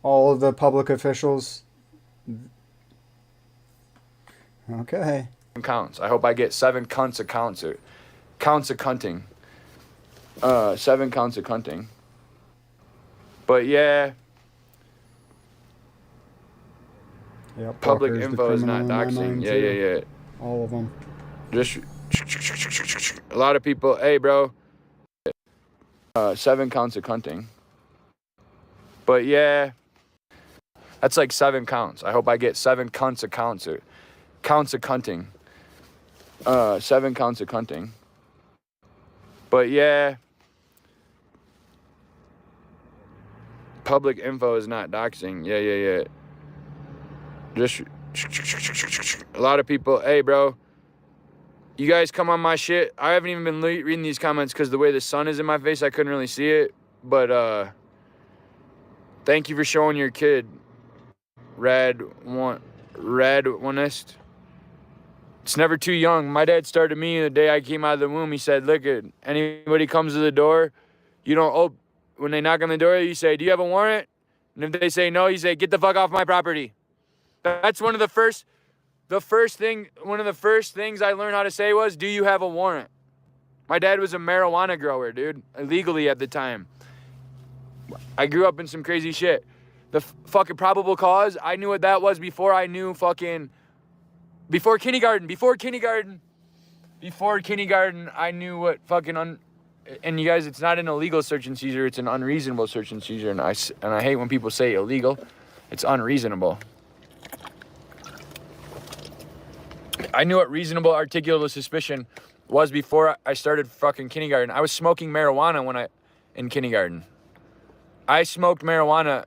all of the public officials. Okay. Counts. I hope I get 7 counts of counts of cunting. 7 counts of cunting. But yeah. Yep, Public Walker's info is not doxing. Yeah. All of them. Just a lot of people. Hey, bro. 7 counts of cunting. But yeah. That's like 7 counts. I hope I get 7 counts of cunting. 7 counts of cunting. But yeah. Public info is not doxing. Yeah. Just a lot of people. Hey, bro. You guys come on my shit. I haven't even been reading these comments because the way the sun is in my face, I couldn't really see it. But thank you for showing your kid. Red oneist. It's never too young. My dad started me the day I came out of the womb. He said, look, anybody comes to the door, you don't open. When they knock on the door, you say, do you have a warrant? And if they say no, you say, get the fuck off my property. That's one of the first things I learned how to say was, do you have a warrant? My dad was a marijuana grower, dude, illegally at the time. I grew up in some crazy shit. The fucking probable cause, I knew what that was before I knew before kindergarten, I knew what fucking and you guys, it's not an illegal search and seizure, it's an unreasonable search and seizure, and I hate when people say illegal. It's unreasonable. I knew what reasonable articulable suspicion was before I started fucking kindergarten. I was smoking marijuana in kindergarten. I smoked marijuana.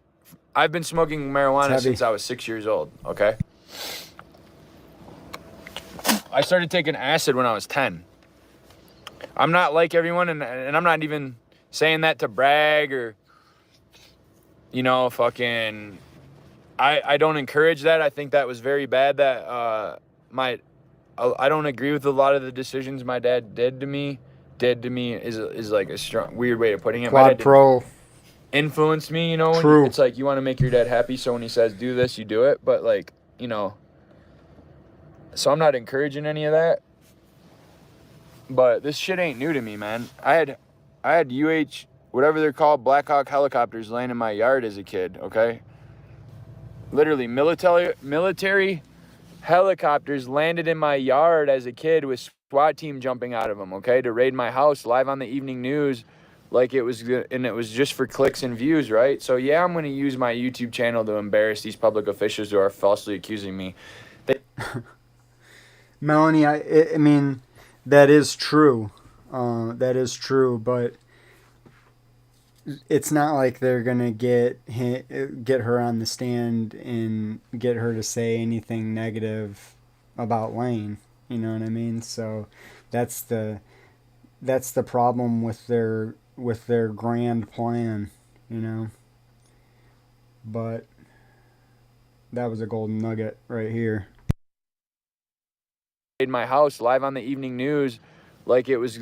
I've been smoking marijuana since I was 6 years old, okay? I started taking acid when I was 10. I'm not like everyone, and I'm not even saying that to brag or, fucking... I don't encourage that. I think that was very bad that I don't agree with a lot of the decisions my dad did to me. Is like a strong, weird way of putting it. Quad pro. Influenced me, True. It's like you want to make your dad happy, so when he says do this, you do it. But so I'm not encouraging any of that. But this shit ain't new to me, man. I had whatever they're called, Black Hawk helicopters laying in my yard as a kid, okay? Literally, military helicopters landed in my yard as a kid with SWAT team jumping out of them, okay, to raid my house live on the evening news, and it was just for clicks and views, right? So yeah, I'm gonna use my YouTube channel to embarrass these public officials who are falsely accusing me. Melanie, I mean, that is true. But it's not like they're gonna get her on the stand and get her to say anything negative about Lane. You know what I mean? So that's the problem with their grand plan. But that was a golden nugget right here. in my house live on the evening news, like it was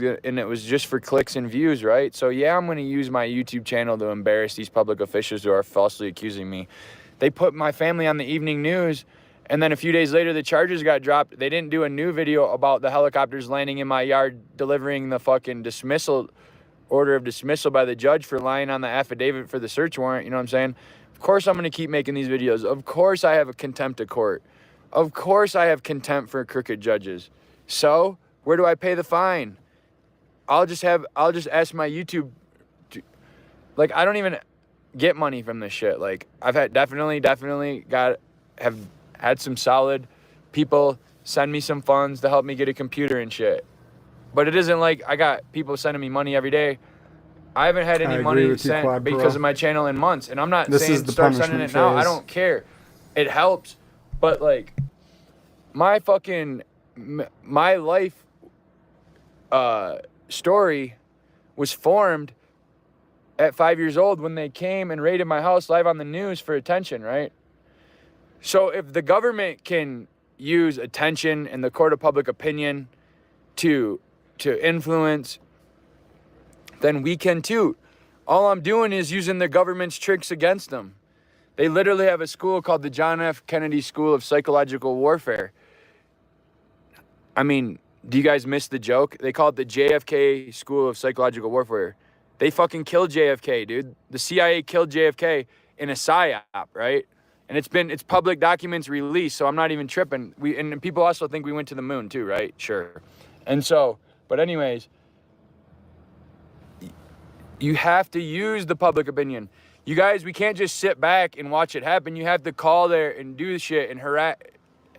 just for clicks and views, right? So yeah, I'm going to use my YouTube channel to embarrass these public officials who are falsely accusing me. They put my family on the evening news, and then a few days later, the charges got dropped. They didn't do a new video about the helicopters landing in my yard, delivering the fucking order of dismissal by the judge for lying on the affidavit for the search warrant. You know what I'm saying? Of course I'm going to keep making these videos. Of course I have a contempt of court. Of course I have contempt for crooked judges. So where do I pay the fine? I'll just ask my YouTube. Like, I don't even get money from this shit. Like, I've had definitely have had some solid people send me some funds to help me get a computer and shit. But it isn't like I got people sending me money every day. I haven't had any money sent because of my channel in months. And I'm not saying start sending it now. I don't care. It helps. But, like, my life story was formed at 5 years old when they came and raided my house live on the news for attention, right? So if the government can use attention and the court of public opinion to influence, then we can too. All I'm doing is using the government's tricks against them. They literally have a school called the John F. Kennedy School of Psychological Warfare. I mean, do you guys miss the joke? They call it the JFK School of Psychological Warfare. They fucking killed JFK, dude. The CIA killed JFK in a PSYOP, right? And it's public documents released, so I'm not even tripping. And people also think we went to the moon too, right? Sure. And so, but anyways, you have to use the public opinion. You guys, we can't just sit back and watch it happen. You have to call there and do the shit and harass.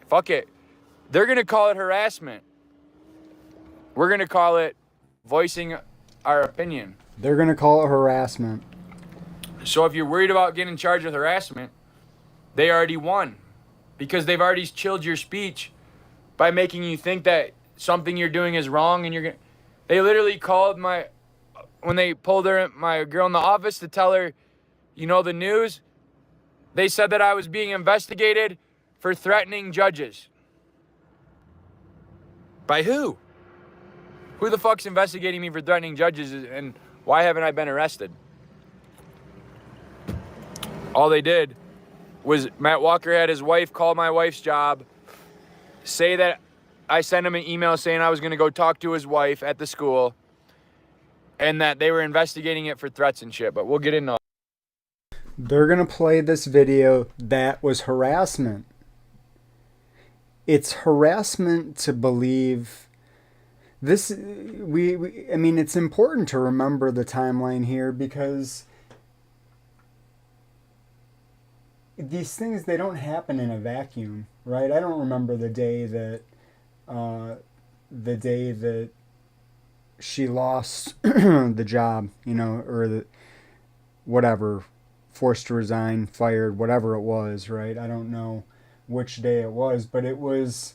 Fuck it. They're going to call it harassment. We're going to call it voicing our opinion. They're going to call it harassment. So if you're worried about getting charged with harassment, they already won. Because they've already chilled your speech by making you think that something you're doing is wrong. And they literally called when they pulled my girl in the office to tell her, you know, the news, they said that I was being investigated for threatening judges. By who? Who the fuck's investigating me for threatening judges, and why haven't I been arrested? All they did was Matt Walker had his wife call my wife's job, say that I sent him an email saying I was going to go talk to his wife at the school, and that they were investigating it for threats and shit, but we'll get into all. They're going to play this video that was harassment. It's harassment to believe this. I mean, it's important to remember the timeline here because these things, they don't happen in a vacuum, right? I don't remember the day that she lost the job, you know, or whatever, forced to resign, fired, whatever it was, right? I don't know which day it was, but it was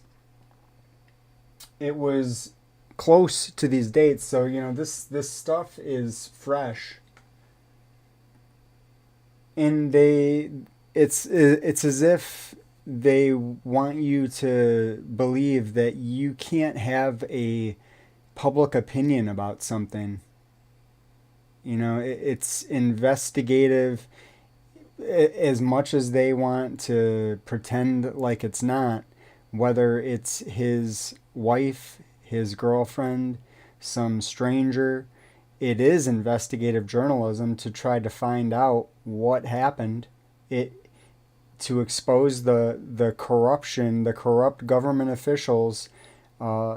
close to these dates. So, you know, this stuff is fresh. And it's as if they want you to believe that you can't have a public opinion about something. You know, it's investigative as much as they want to pretend like it's not, whether it's his wife, his girlfriend, some stranger. It is investigative journalism to try to find out what happened, to expose the corruption, the corrupt government officials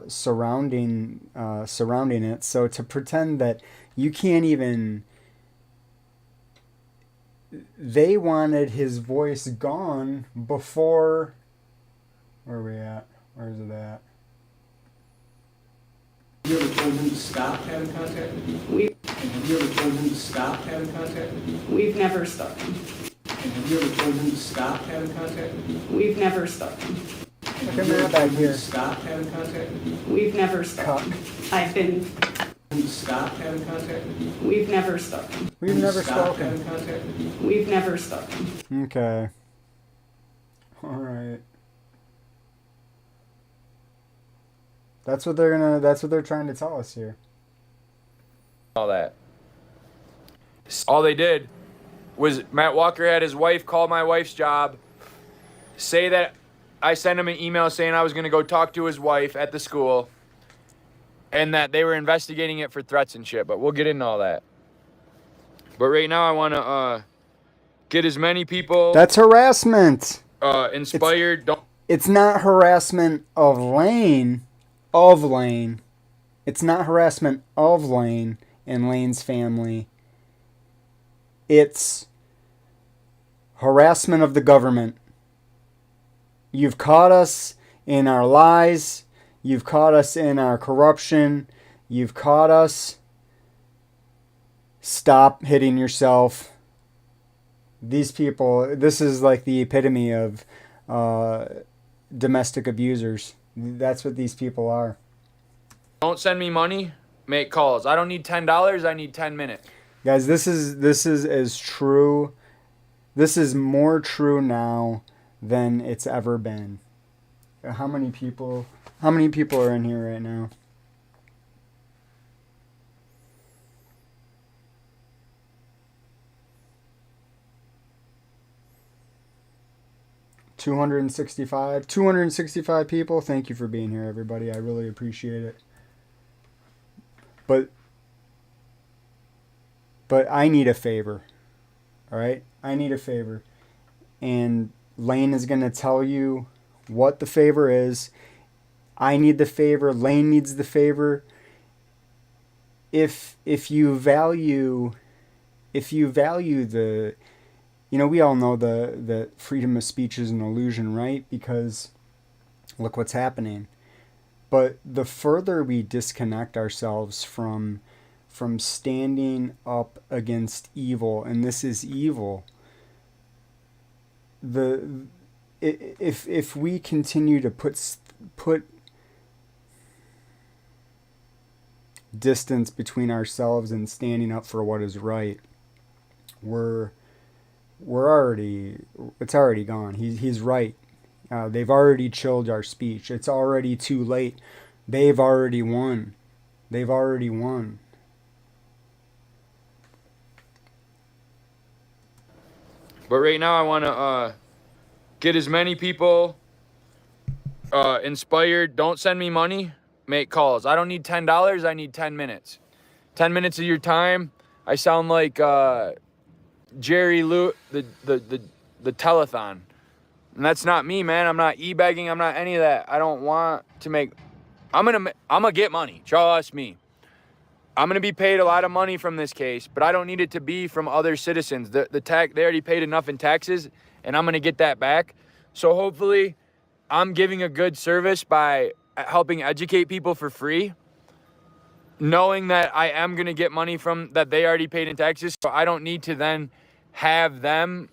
surrounding it. So to pretend that you can't even... They wanted his voice gone before... Where are we at? Where is it at? Have you ever told him to stop having contact with you? Have you ever told him to stop having contact with you? We've never stopped him. Have you ever told him to stop having contact with you? We've never stopped him. Look at that back here. Stop having contact with you? We've never stopped him. I've been... Stop having contact with you? We've never stopped him. We've never Stop spoken. having contact with you? We've never stopped him. Okay. All right. That's what they're trying to tell us here. All that. All they did was Matt Walker had his wife call my wife's job, say that I sent him an email saying I was going to go talk to his wife at the school, and that they were investigating it for threats and shit. But we'll get into all that. But right now I want to get as many people. That's harassment. Inspired. It's not harassment of Lane. Of Lane. It's not harassment of Lane and Lane's family. It's harassment of the government. You've caught us in our lies. You've caught us in our corruption. You've caught us. Stop hitting yourself. These people, this is like the epitome of domestic abusers. That's what these people are. Don't send me money. Make calls. I don't need $10. I need 10 minutes. Guys, this is as true. This is more true now than it's ever been. How many people are in here right now? $265 people. Thank you for being here, everybody. I really appreciate it. But I need a favor. All right? I need a favor. And Lane is going to tell you what the favor is. I need the favor. Lane needs the favor. If you value the, we all know the freedom of speech is an illusion, right? Because look what's happening. But the further we disconnect ourselves from standing up against evil, and this is evil, if we continue to put distance between ourselves and standing up for what is right, it's already gone. He's right. They've already chilled our speech. It's already too late. They've already won. They've already won. But right now I want to get as many people inspired. Don't send me money. Make calls. I don't need $10. I need 10 minutes. 10 minutes of your time. I sound like Jerry Lou, the telethon. And that's not me, man. I'm not e-begging. I'm not any of that. I don't want to make... I'm gonna get money. Trust me. I'm gonna be paid a lot of money from this case, but I don't need it to be from other citizens. They already paid enough in taxes, and I'm gonna get that back. So hopefully, I'm giving a good service by helping educate people for free, knowing that I am gonna get money from that they already paid in taxes. So I don't need to then have them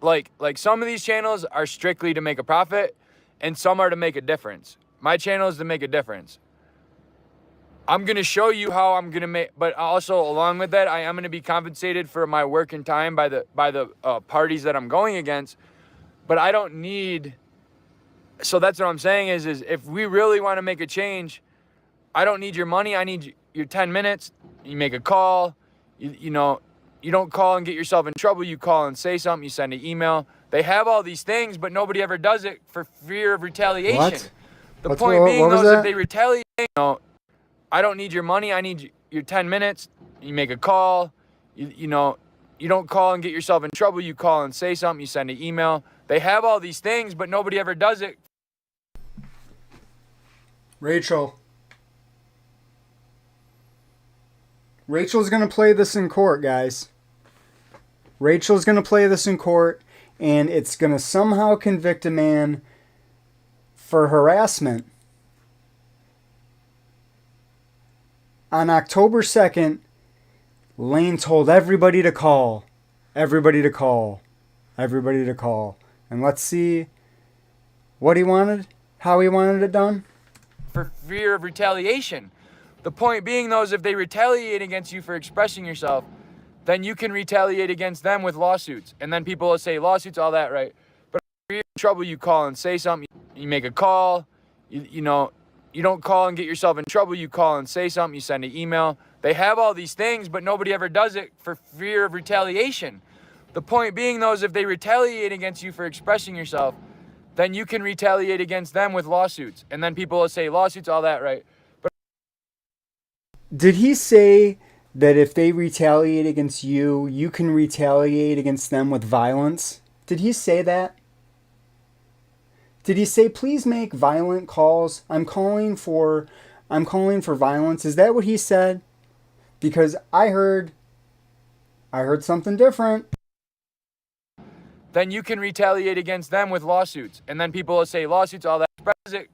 like some of these channels are strictly to make a profit, and some are to make a difference. My channel is to make a difference. I'm going to show you how I'm going to make, but also along with that, I am going to be compensated for my work and time by the parties that I'm going against. But I don't need, so that's what I'm saying is if we really want to make a change, I don't need your money. I need your 10 minutes. You make a call. You don't call and get yourself in trouble. You call and say something. You send an email. They have all these things, but nobody ever does it for fear of retaliation. What? The point being, though, if they retaliate, I don't need your money. I need your 10 minutes. You make a call. You don't call and get yourself in trouble. You call and say something. You send an email. They have all these things, but nobody ever does it. Rachel's going to play this in court, guys. Rachel's going to play this in court, and it's going to somehow convict a man for harassment. On October 2nd, Lane told everybody to call. Everybody to call. Everybody to call. And let's see what he wanted, how he wanted it done. For fear of retaliation. The point being, though, is if they retaliate against you for expressing yourself, then you can retaliate against them with lawsuits. And then people will say, lawsuits, all that, right? But if you're in trouble, you call and say something. You make a call. You you don't call and get yourself in trouble. You call and say something. You send an email. They have all these things, but nobody ever does it for fear of retaliation. The point being, though, is if they retaliate against you for expressing yourself, then you can retaliate against them with lawsuits. And then people will say, lawsuits, all that, right? But Did he say that if they retaliate against you, you can retaliate against them with violence? Did he say that? Did he say, please make violent calls? I'm calling for violence. Is that what he said? Because I heard something different. then you can retaliate against them with lawsuits. And then people will say, lawsuits, all that,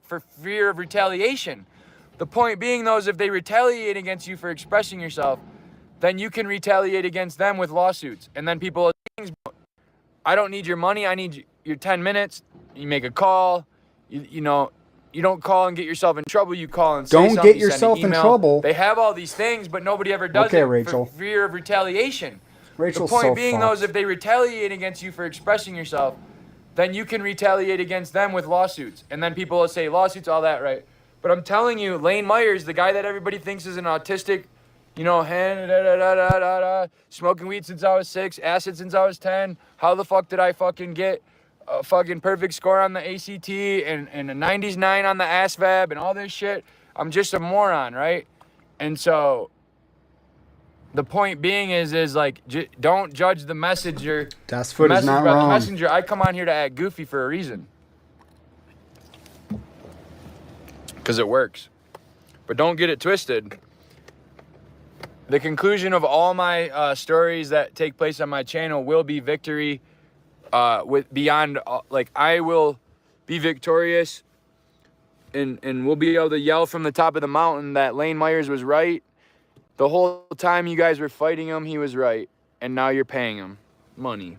for fear of retaliation. The point being, though, is if they retaliate against you for expressing yourself, then you can retaliate against them with lawsuits. And then people will say, I don't need your money. I need your 10 minutes. You make a call. You don't call and get yourself in trouble. You call and say Don't something. get yourself in trouble. They have all these things, but nobody ever does Okay, it Rachel. for fear of retaliation. Rachel's the point so being, fucked. though, is if they retaliate against you for expressing yourself, then you can retaliate against them with lawsuits. And then people will say, lawsuits, all that, right? But I'm telling you, Lane Myers, the guy that everybody thinks is an autistic, smoking weed since I was 6, acid since I was 10. How the fuck did I fucking get a fucking perfect score on the ACT and a 99 on the ASVAB and all this shit? I'm just a moron, right? And so the point being is like, don't judge the messenger. Das Foot is not by the wrong. messenger. I come on here to act goofy for a reason. Because it works. But don't get it twisted. The conclusion of all my stories that take place on my channel will be victory. With beyond, I will be victorious, and we'll be able to yell from the top of the mountain that Lane Myers was right. The whole time you guys were fighting him, he was right, and now you're paying him money.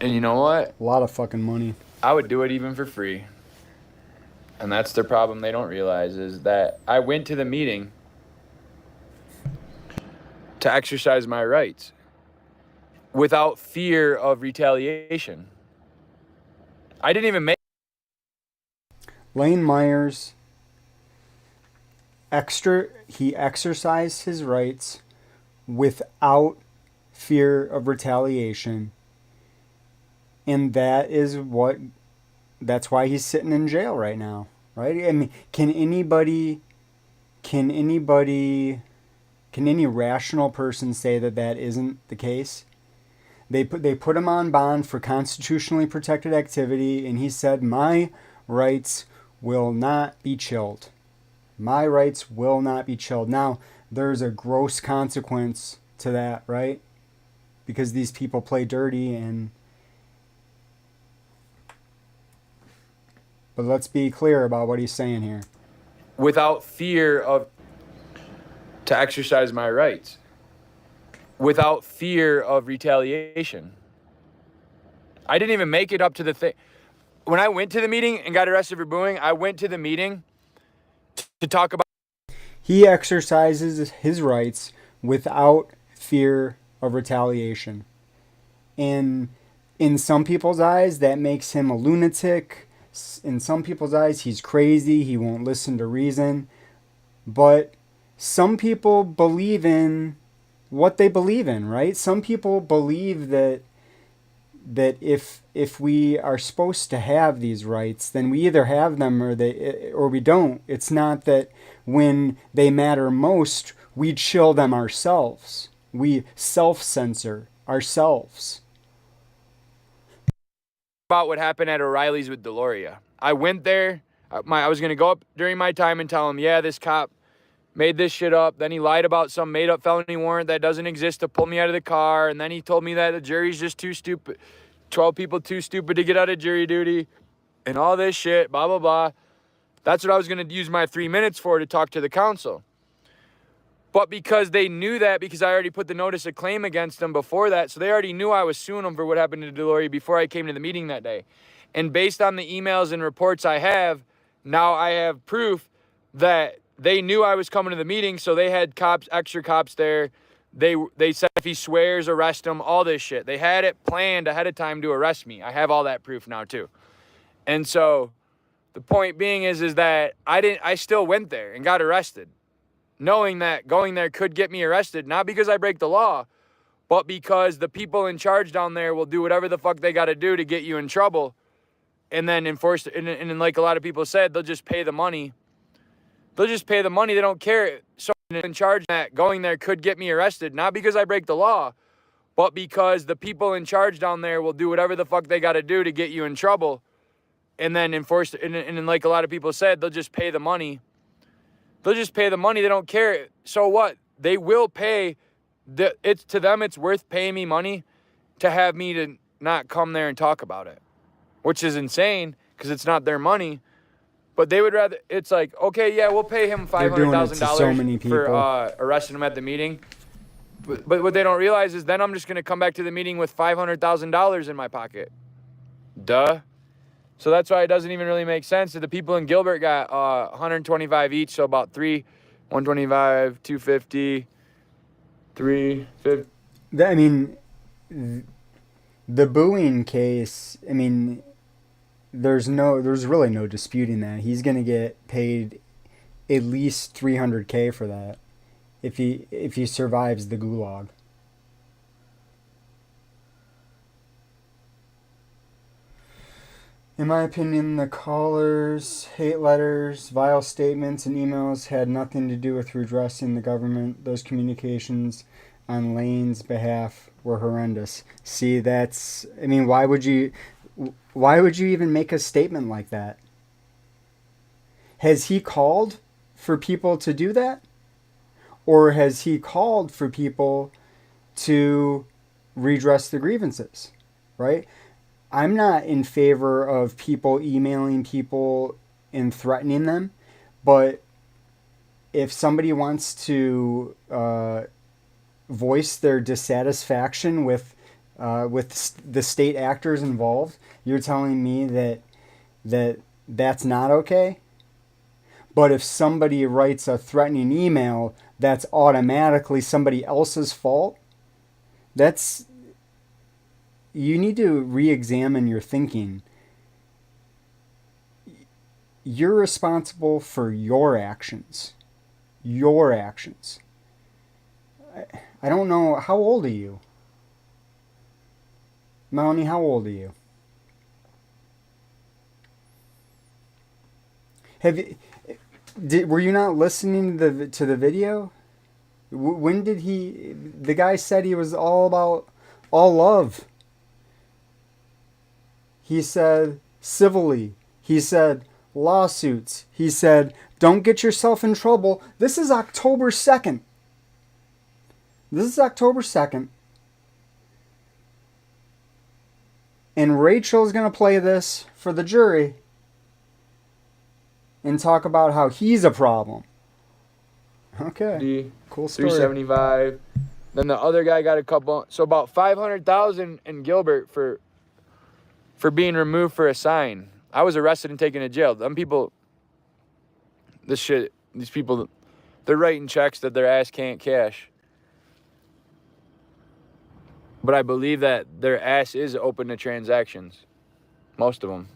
And you know what? A lot of fucking money. I would do it even for free. And that's the problem they don't realize, is that I went to the meeting to exercise my rights without fear of retaliation. I didn't even make... Lane Myers, he exercised his rights without fear of retaliation. And that's why he's sitting in jail right now, right? I mean, can any rational person say that isn't the case? They put him on bond for constitutionally protected activity, and he said, my rights will not be chilled. My rights will not be chilled. Now, there's a gross consequence to that, right? Because these people play dirty But let's be clear about what he's saying here. Without fear of... to exercise my rights. Without fear of retaliation. I didn't even make it up to the thing. When I went to the meeting and got arrested for booing, I went to the meeting to talk about... He exercises his rights without fear of retaliation. And in some people's eyes, that makes him a lunatic. In some people's eyes, he's crazy. He won't listen to reason. But some people believe in what they believe in, right? Some people believe that if we are supposed to have these rights, then we either have them or we don't. It's not that when they matter most, we chill them ourselves. We self-censor ourselves. About what happened at O'Reilly's with Deloria. I went there. I was going to go up during my time and tell him, yeah, this cop made this shit up. Then he lied about some made-up felony warrant that doesn't exist to pull me out of the car. And then he told me that the jury's just too stupid. 12 people too stupid to get out of jury duty. And all this shit, blah, blah, blah. That's what I was going to use my 3 minutes for, to talk to the counsel. But because they knew that, because I already put the notice of claim against them before that, so they already knew I was suing them for what happened to Deloria before I came to the meeting that day. And based on the emails and reports I have, now I have proof that they knew I was coming to the meeting, so they had extra cops there. They said if he swears, arrest him, all this shit. They had it planned ahead of time to arrest me. I have all that proof now too. And so The point being is that I still went there and got arrested, knowing that going there could get me arrested, not because I break the law, but because the people in charge down there will do whatever the fuck they got to do to get you in trouble, and then enforce it. And like a lot of people said, they'll just pay the money. They'll just pay the money. They don't care. So in charge that going there could get me arrested, not because I break the law, but because the people in charge down there will do whatever the fuck they got to do to get you in trouble, and then enforce it. And like a lot of people said, they'll just pay the money. They'll just pay the money. They don't care. So what? They will pay. It's to them, it's worth paying me money to have me to not come there and talk about it, which is insane because it's not their money. But they would rather. It's like, okay, yeah, we'll pay him $500,000 for arresting him at the meeting. But what they don't realize is then I'm just gonna come back to the meeting with $500,000 in my pocket. Duh. So that's why it doesn't even really make sense. The people in Gilbert got 125 each, so about 125, 250, 350. I mean, the booing case, I mean, there's really no disputing that. He's going to get paid at least $300K for that if he survives the gulag. In my opinion, the callers' hate letters, vile statements, and emails had nothing to do with redressing the government. Those communications on Lane's behalf were horrendous. See, I mean, why would you even make a statement like that? Has he called for people to do that? Or has he called for people to redress the grievances, right? I'm not in favor of people emailing people and threatening them, but if somebody wants to voice their dissatisfaction with the state actors involved, you're telling me that's not okay? But if somebody writes a threatening email, that's automatically somebody else's fault? You need to re-examine your thinking. You're responsible for your actions. Your actions. I don't know. How old are you? Melanie, how old are you? Were you not listening to the video? When did the guy said he was all about all love. He said civilly. He said lawsuits. He said don't get yourself in trouble. This is October 2nd. This is October 2nd. And Rachel's going to play this for the jury and talk about how he's a problem. Okay. Cool story. 375. Then the other guy got a couple. So about 500,000 in Gilbert for being removed for a sign. I was arrested and taken to jail. Them people, these people, they're writing checks that their ass can't cash. But I believe that their ass is open to transactions. Most of them.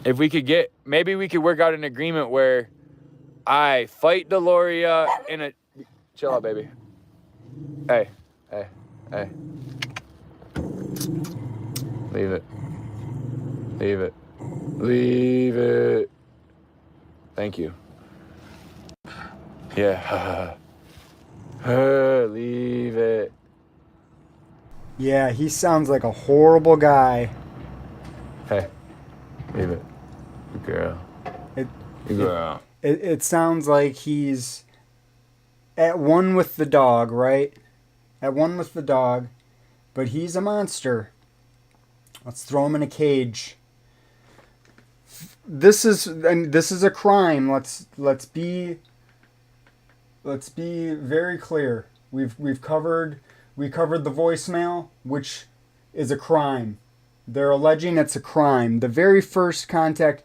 If we could maybe we could work out an agreement where I fight Deloria in a... Chill out, baby. Hey. Leave it. Thank you. Yeah. Leave it. Yeah, he sounds like a horrible guy. Hey, leave it. Good girl. Good girl. It sounds like he's at one with the dog, right? At one with the dog, but he's a monster. Let's throw him in a cage. This is a crime. Let's be very clear. We covered the voicemail, which is a crime. They're alleging it's a crime. The very first contact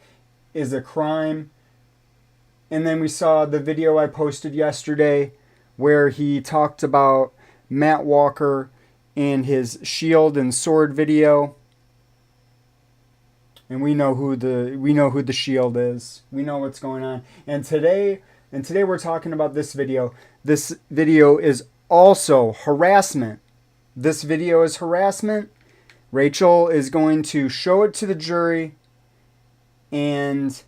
is a crime. And then we saw the video I posted yesterday where he talked about Matt Walker and his shield and sword video. and we know who the shield is. We know what's going on. And today we're talking about this video. This video is also harassment. This video is harassment. Rachel is going to show it to the jury, and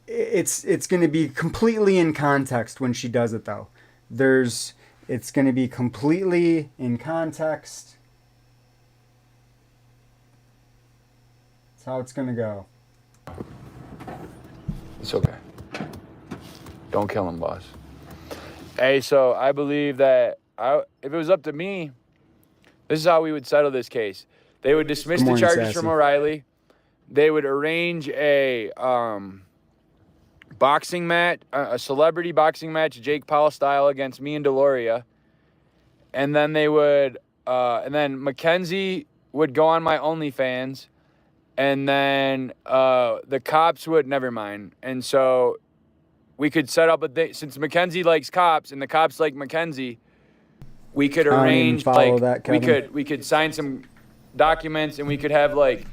it's going to be completely in context when she does it, though. It's going to be completely in context. That's how it's going to go. It's okay. Don't kill him, boss. Hey, so I believe that if it was up to me, this is how we would settle this case. They would dismiss the charges from O'Reilly. They would arrange a boxing match, a celebrity boxing match, Jake Paul style, against me and Deloria. And then they would, and then Mackenzie would go on my OnlyFans. And then the cops would, never mind. And so we could set up a thing, since Mackenzie likes cops and the cops like Mackenzie, we could arrange, like, we could sign some documents, and we could have, like,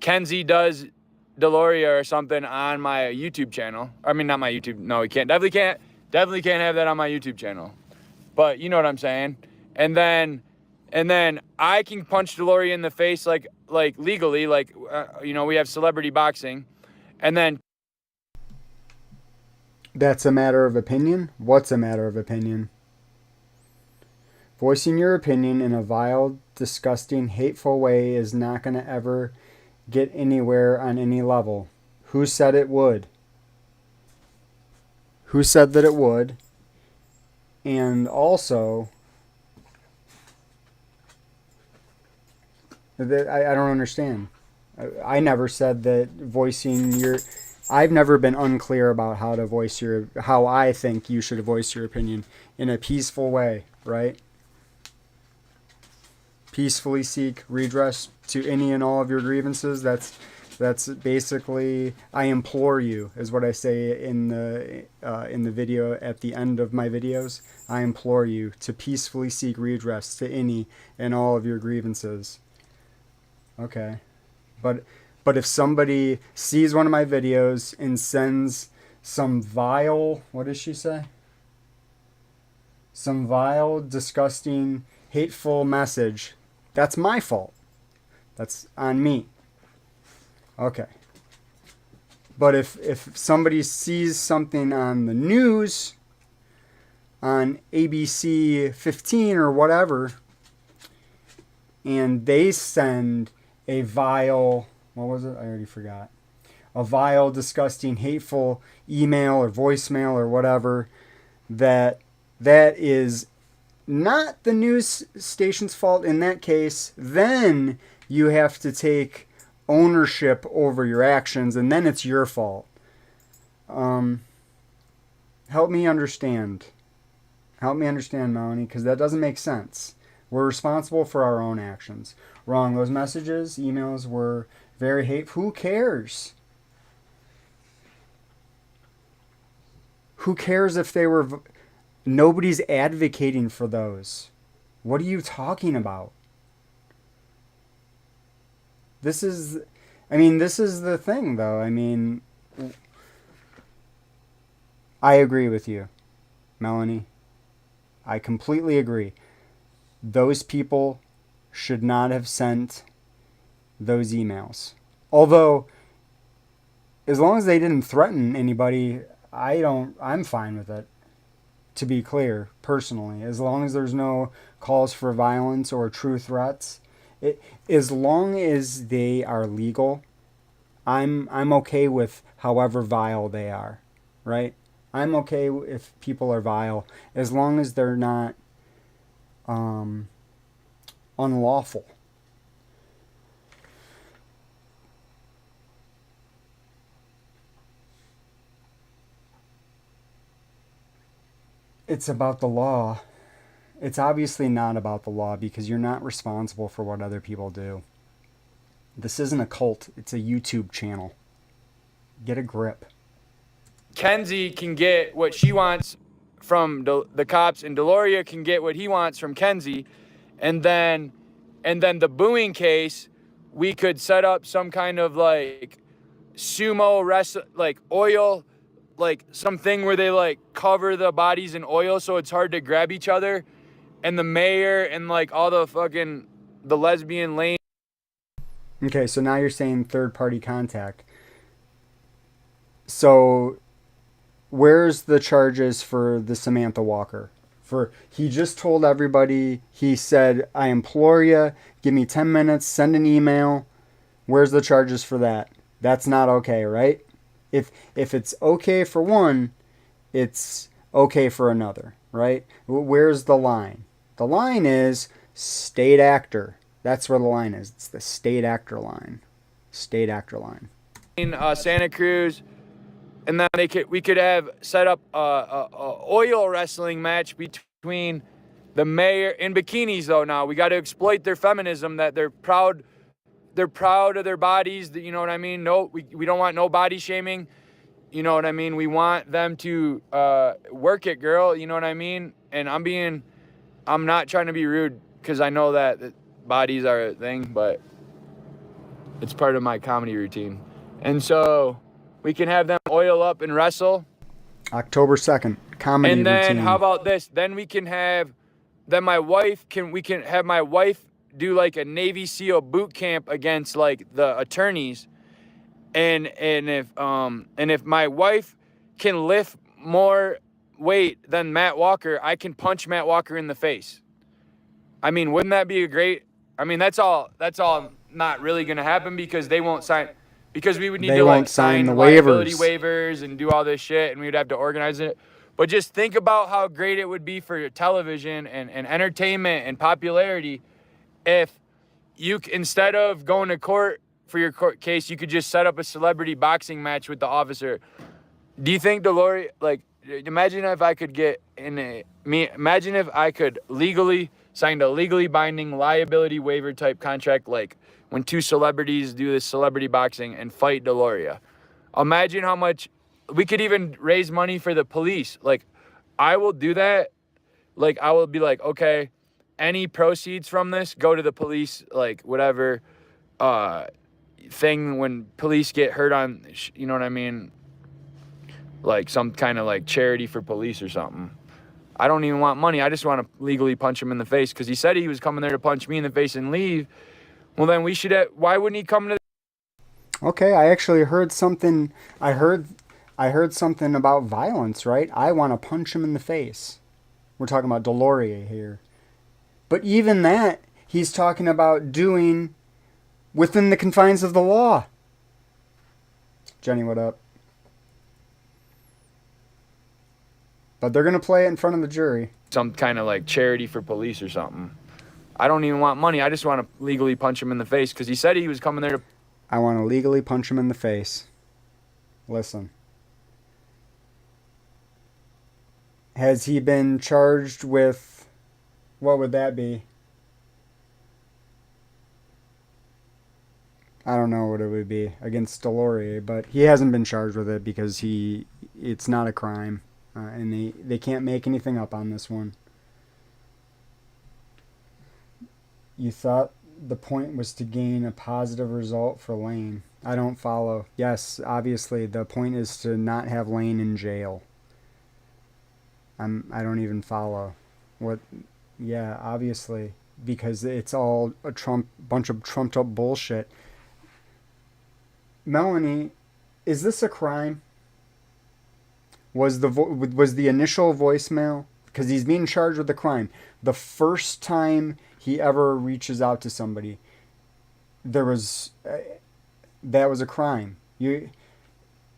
Kenzie does Deloria or something on my YouTube channel. I mean, not my YouTube. No, we can't. Definitely can't have that on my YouTube channel. But you know what I'm saying. And then I can punch Deloria in the face, like legally, like, we have celebrity boxing. And then. That's a matter of opinion? What's a matter of opinion? Voicing your opinion in a vile, disgusting, hateful way is not going to ever get anywhere on any level. Who said it would? Who said that it would? And also, I don't understand. I never said that voicing your... I've never been unclear about how I think you should voice your opinion in a peaceful way, right? Peacefully seek redress to any and all of your grievances. That's basically, I implore you, is what I say in the video at the end of my videos. I implore you to peacefully seek redress to any and all of your grievances. Okay, but if somebody sees one of my videos and sends some vile, what does she say? Some vile, disgusting, hateful message, that's my fault. That's on me. Okay. But if somebody sees something on the news, on ABC 15 or whatever, and they send a vile, what was it? I already forgot. A vile, disgusting, hateful email or voicemail or whatever, that is not the news station's fault in that case, then you have to take ownership over your actions, and then it's your fault. Help me understand. Help me understand, Melanie, because that doesn't make sense. We're responsible for our own actions. Wrong. Those messages, emails were very hateful. Who cares? Who cares if they were... Nobody's advocating for those. What are you talking about? This is the thing, though. I mean, I agree with you, Melanie. I completely agree. Those people should not have sent those emails. Although, as long as they didn't threaten anybody, I'm fine with it. To be clear, personally, as long as there's no calls for violence or true threats, as long as they are legal, I'm okay with however vile they are, right? I'm okay if people are vile, as long as they're not unlawful. It's about the law. It's obviously not about the law, because you're not responsible for what other people do. This isn't a cult. It's a YouTube channel. Get a grip. Kenzie can get what she wants from the cops, and Deloria can get what he wants from Kenzie. And then the booing case we could set up some kind of like sumo like oil, like something where they like cover the bodies in oil so it's hard to grab each other, and the mayor and like all the fucking the lesbian lane. Okay, so now you're saying third-party contact. So where's the charges for the Samantha Walker? He just told everybody, he said, I implore you, give me 10 minutes, send an email. Where's the charges for that? That's not okay, right? If it's okay for one, it's okay for another, right? Where's the line? The line is state actor. That's where the line is. It's the state actor line. State actor line. In Santa Cruz, and then we could have set up a oil wrestling match between the mayor in bikinis. Though now we got to exploit their feminism, that they're proud of their bodies. You know what I mean? No, we don't want no body shaming. You know what I mean? We want them to work it, girl. You know what I mean? And I'm not trying to be rude because I know that bodies are a thing, but it's part of my comedy routine. And so we can have them oil up and wrestle. October 2nd, comedy routine. And then how about this? Then we can have we can have my wife do like a Navy SEAL boot camp against like the attorneys. And if my wife can lift more weight than Matt Walker, I can punch Matt Walker in the face. I mean, wouldn't that be that's all not really going to happen because they won't sign. Because we would need to like sign the liability waivers and do all this shit, and we would have to organize it. But just think about how great it would be for television and entertainment and popularity if you, instead of going to court for your court case, you could just set up a celebrity boxing match with the officer. Do you think Deloria, like, imagine if I could imagine if I could legally sign a legally binding liability waiver type contract, like when two celebrities do this celebrity boxing and fight Deloria. Imagine how much we could even raise money for the police. Like, I will do that. Like, I will be like, okay, any proceeds from this go to the police, like whatever thing when police get hurt on, you know what I mean? Like some kind of like charity for police or something. I don't even want money. I just want to legally punch him in the face because he said he was coming there to punch me in the face and leave. Well, then we should have, why wouldn't he come to Okay, I actually heard something. I heard something about violence, right? I want to punch him in the face. We're talking about Deloria here. But even that, he's talking about doing within the confines of the law. Jenny, what up? But they're going to play it in front of the jury. Some kind of like charity for police or something. I don't even want money. I just want to legally punch him in the face because he said he was coming there to... I want to legally punch him in the face. Listen. Has he been charged with... What would that be? I don't know what it would be against Deloria, but he hasn't been charged with it because it's not a crime. And they can't make anything up on this one. You thought the point was to gain a positive result for Lane. I don't follow. Yes, obviously the point is to not have Lane in jail. I don't even follow. What? Yeah, obviously, because it's all a bunch of trumped up bullshit. Melanie, is this a crime? Was the initial voicemail, because he's being charged with a crime, the first time he ever reaches out to somebody, that was a crime.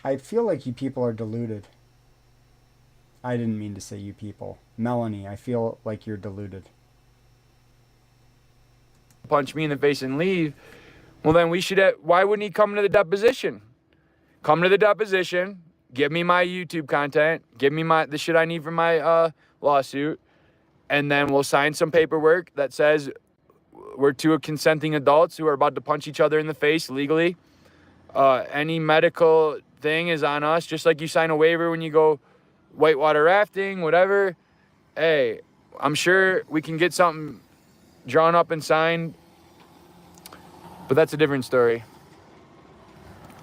I feel like you people are deluded. I didn't mean to say you people. Melanie, I feel like you're deluded. Punch me in the face and leave. Well, then we should have, why wouldn't he come to the deposition? Come to the deposition, give me my YouTube content, give me the shit I need for my lawsuit, and then we'll sign some paperwork that says we're two consenting adults who are about to punch each other in the face legally. Any medical thing is on us, just like you sign a waiver when you go whitewater rafting, whatever. Hey, I'm sure we can get something drawn up and signed But that's a different story.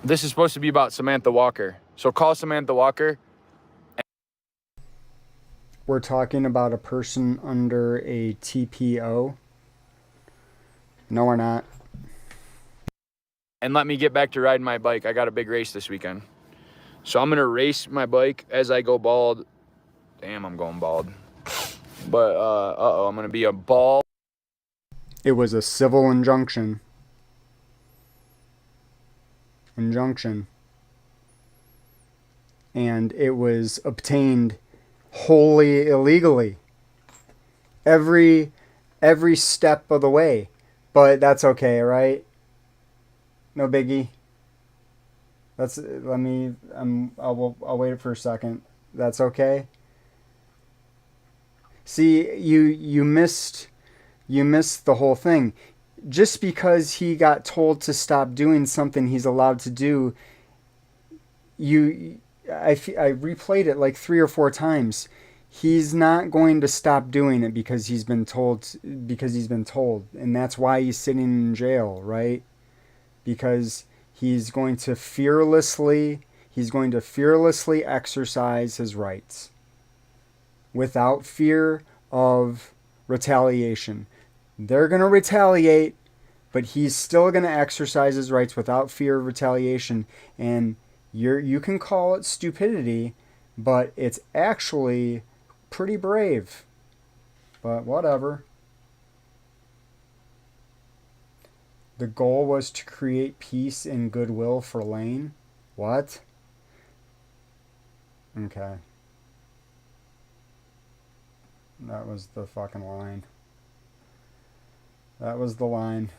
This is supposed to be about Samantha Walker. So call Samantha Walker. We're talking about a person under a TPO. No, we're not. And let me get back to riding my bike. I got a big race this weekend. So I'm going to race my bike as I go bald. Damn, I'm going bald. But, I'm going to be a bald. It was a civil injunction. And it was obtained wholly illegally. Every step of the way. But that's okay, right? No biggie. I'll wait for a second. That's okay. See, you missed the whole thing. Just because he got told to stop doing something he's allowed to do, I replayed it like 3 or 4 times. He's not going to stop doing it because he's been told, and that's why he's sitting in jail, right? Because he's going to fearlessly exercise his rights without fear of retaliation. They're going to retaliate, but he's still going to exercise his rights without fear of retaliation. And you can call it stupidity, but it's actually pretty brave. But whatever. The goal was to create peace and goodwill for Lane. What? Okay. That was the fucking line. That was the line.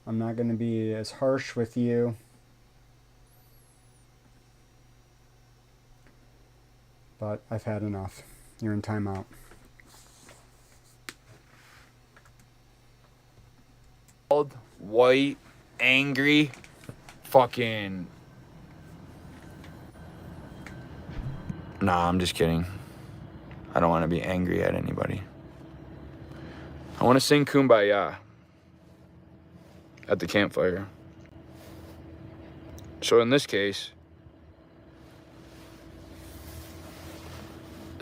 I'm not going to be as harsh with you. But I've had enough. You're in timeout. White, angry, fucking. Nah, I'm just kidding. I don't want to be angry at anybody. I want to sing Kumbaya at the campfire. So in this case,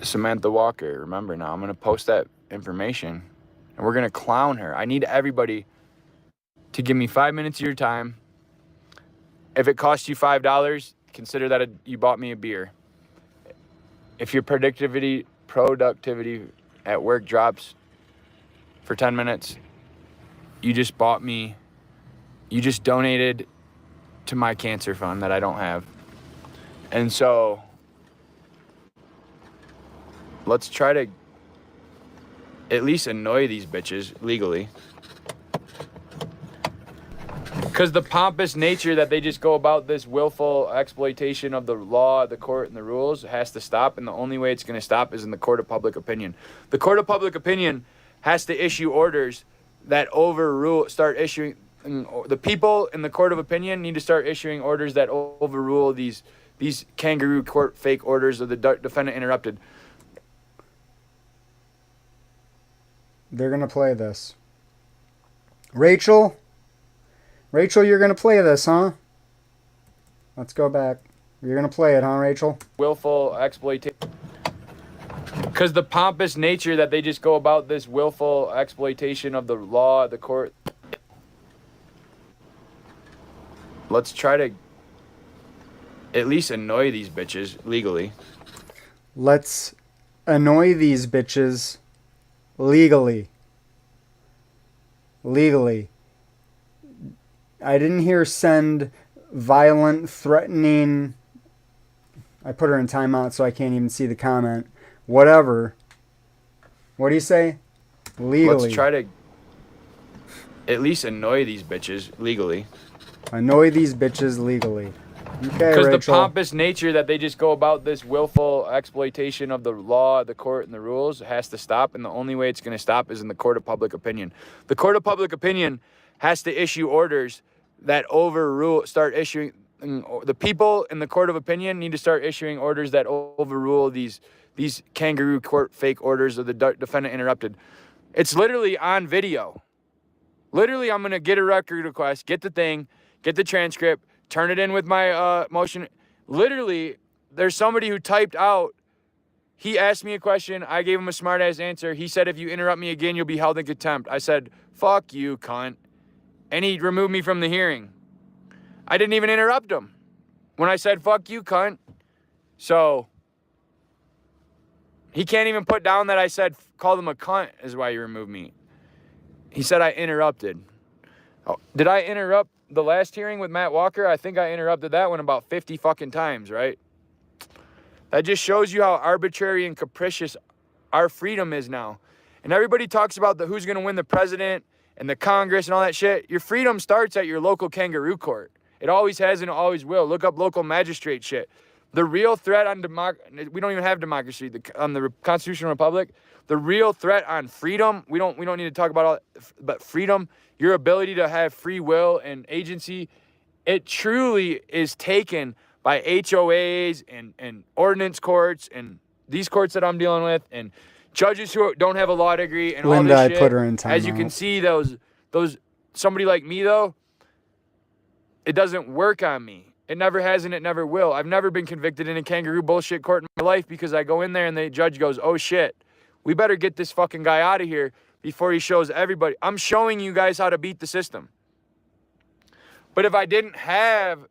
Samantha Walker, remember now, I'm going to post that information and we're going to clown her. I need everybody to give me 5 minutes of your time. If it costs you $5, consider that you bought me a beer. If your productivity at work drops for 10 minutes, you just donated to my cancer fund that I don't have. And so let's try to at least annoy these bitches legally. Because the pompous nature that they just go about this willful exploitation of the law, the court, and the rules has to stop. And the only way it's going to stop is in the court of public opinion. The court of public opinion has to issue orders that the people in the court of opinion need to start issuing orders that overrule these kangaroo court fake orders of the defendant interrupted. They're going to play this. Rachel, you're going to play this, huh? Let's go back. You're going to play it, huh, Rachel? Willful exploitation. Because the pompous nature that they just go about this willful exploitation of the law, the court. Let's try to at least annoy these bitches legally. Let's annoy these bitches legally. I didn't hear send violent, threatening. I put her in timeout so I can't even see the comment. Whatever. What do you say? Legally. Let's try to at least annoy these bitches legally. Annoy these bitches legally. Okay, because Rachel. the pompous nature that they just go about this willful exploitation of the law, the court, and the rules has to stop. And the only way it's going to stop is in the court of public opinion. The court of public opinion has to issue orders that the people in the court of opinion need to start issuing orders that overrule these kangaroo court fake orders of the defendant interrupted. It's literally on video. Literally, I'm going to get a record request, get the thing, get the transcript, turn it in with my motion. Literally, there's somebody who typed out, he asked me a question, I gave him a smart-ass answer. He said, if you interrupt me again, you'll be held in contempt. I said, fuck you, cunt. And he removed me from the hearing. I didn't even interrupt him when I said, fuck you, cunt. So, he can't even put down that I said, called him a cunt is why you removed me. He said I interrupted. Oh, did I interrupt the last hearing with Matt Walker? I think I interrupted that one about 50 fucking times, right? That just shows you how arbitrary and capricious our freedom is now. And everybody talks about who's going to win the president and the Congress and all that shit. Your freedom starts at your local kangaroo court. It always has and it always will. Look up local magistrate shit. The real threat on we don't even have democracy on the constitutional republic. The real threat on freedom, we don't need to talk about all, but freedom, your ability to have free will and agency, it truly is taken by HOAs and ordinance courts and these courts that I'm dealing with and judges who don't have a law degree and Linda, all this shit. I put her in timeout. As you can see, those somebody like me though, it doesn't work on me. It never has and it never will. I've never been convicted in a kangaroo bullshit court in my life because I go in there and the judge goes, oh shit, we better get this fucking guy out of here before he shows everybody. I'm showing you guys how to beat the system. But if I didn't have...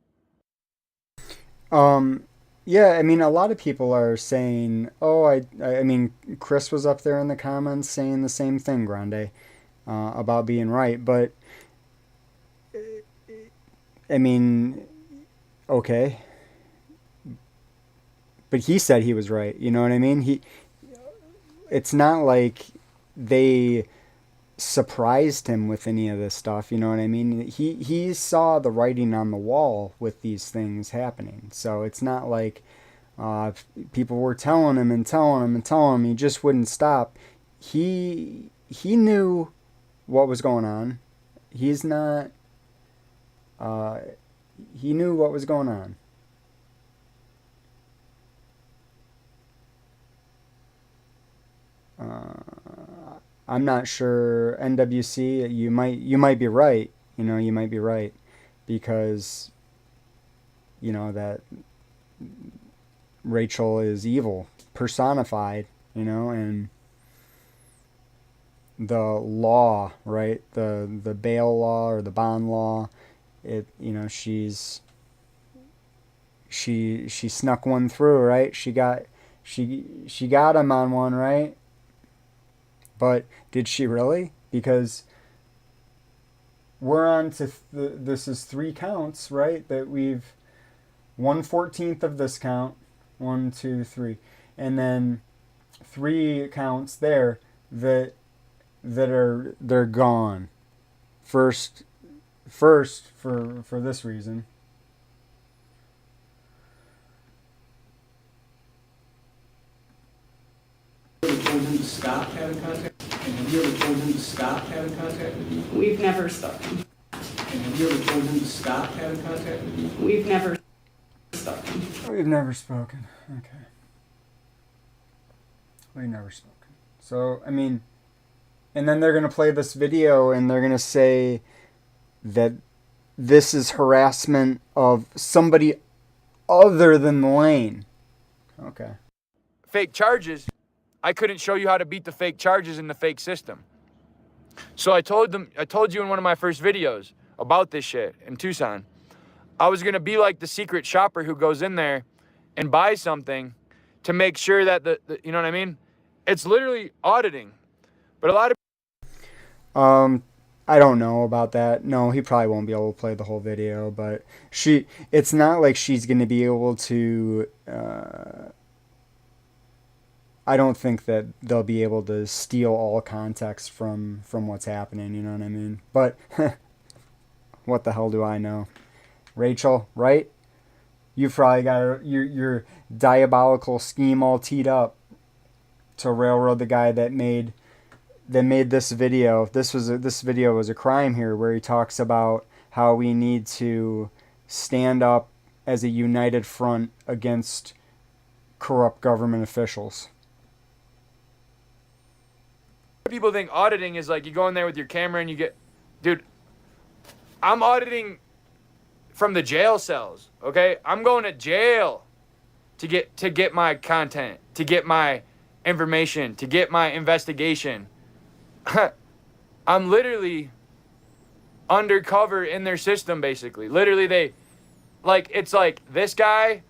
Yeah, I mean, a lot of people are saying, oh, I mean, Kris was up there in the comments saying the same thing, Grande, about being right. But, I mean, okay. But he said he was right, you know what I mean? It's not like they surprised him with any of this stuff, you know what I mean? He saw the writing on the wall with these things happening. So it's not like people were telling him and telling him and telling him. He just wouldn't stop. He knew what was going on. He's not... he knew what was going on. I'm not sure. NWC, you might be right. You know, you might be right because you know that Rachel is evil personified. You know, and the law, right? The bail law or the bond law. It, you know, she snuck one through, right? She got him on one, right? But did she really? Because we're on to this is 3 counts, right? That we've 1/14 of this count, 1, 2, 3, and then 3 counts there that they're gone. First for this reason. Told him to stop having contact? And have you ever told him to stop having contact with you? We've never spoken. And have you ever told him to stop having contact with you? We've never spoken. We've never spoken. Okay. We've never spoken. So, I mean, and then they're going to play this video and they're going to say that this is harassment of somebody other than the lane. Okay. Fake charges, I couldn't show you how to beat the fake charges in the fake system. So I told you in one of my first videos about this shit in Tucson. I was going to be like the secret shopper who goes in there and buys something to make sure that the you know what I mean? It's literally auditing. But a lot of I don't know about that. No, he probably won't be able to play the whole video, but it's not like she's going to be able to I don't think that they'll be able to steal all context from what's happening, you know what I mean? But what the hell do I know? Rachel, right? You've probably got your diabolical scheme all teed up to railroad the guy that made this video. This video was a crime here where he talks about how we need to stand up as a united front against corrupt government officials. people think auditing is like you go in there with your camera and you get dude, I'm auditing from the jail cells, okay? I'm going to jail to get my content, to get my information, to get my investigation. I'm literally undercover in their system, basically. Literally, it's like this guy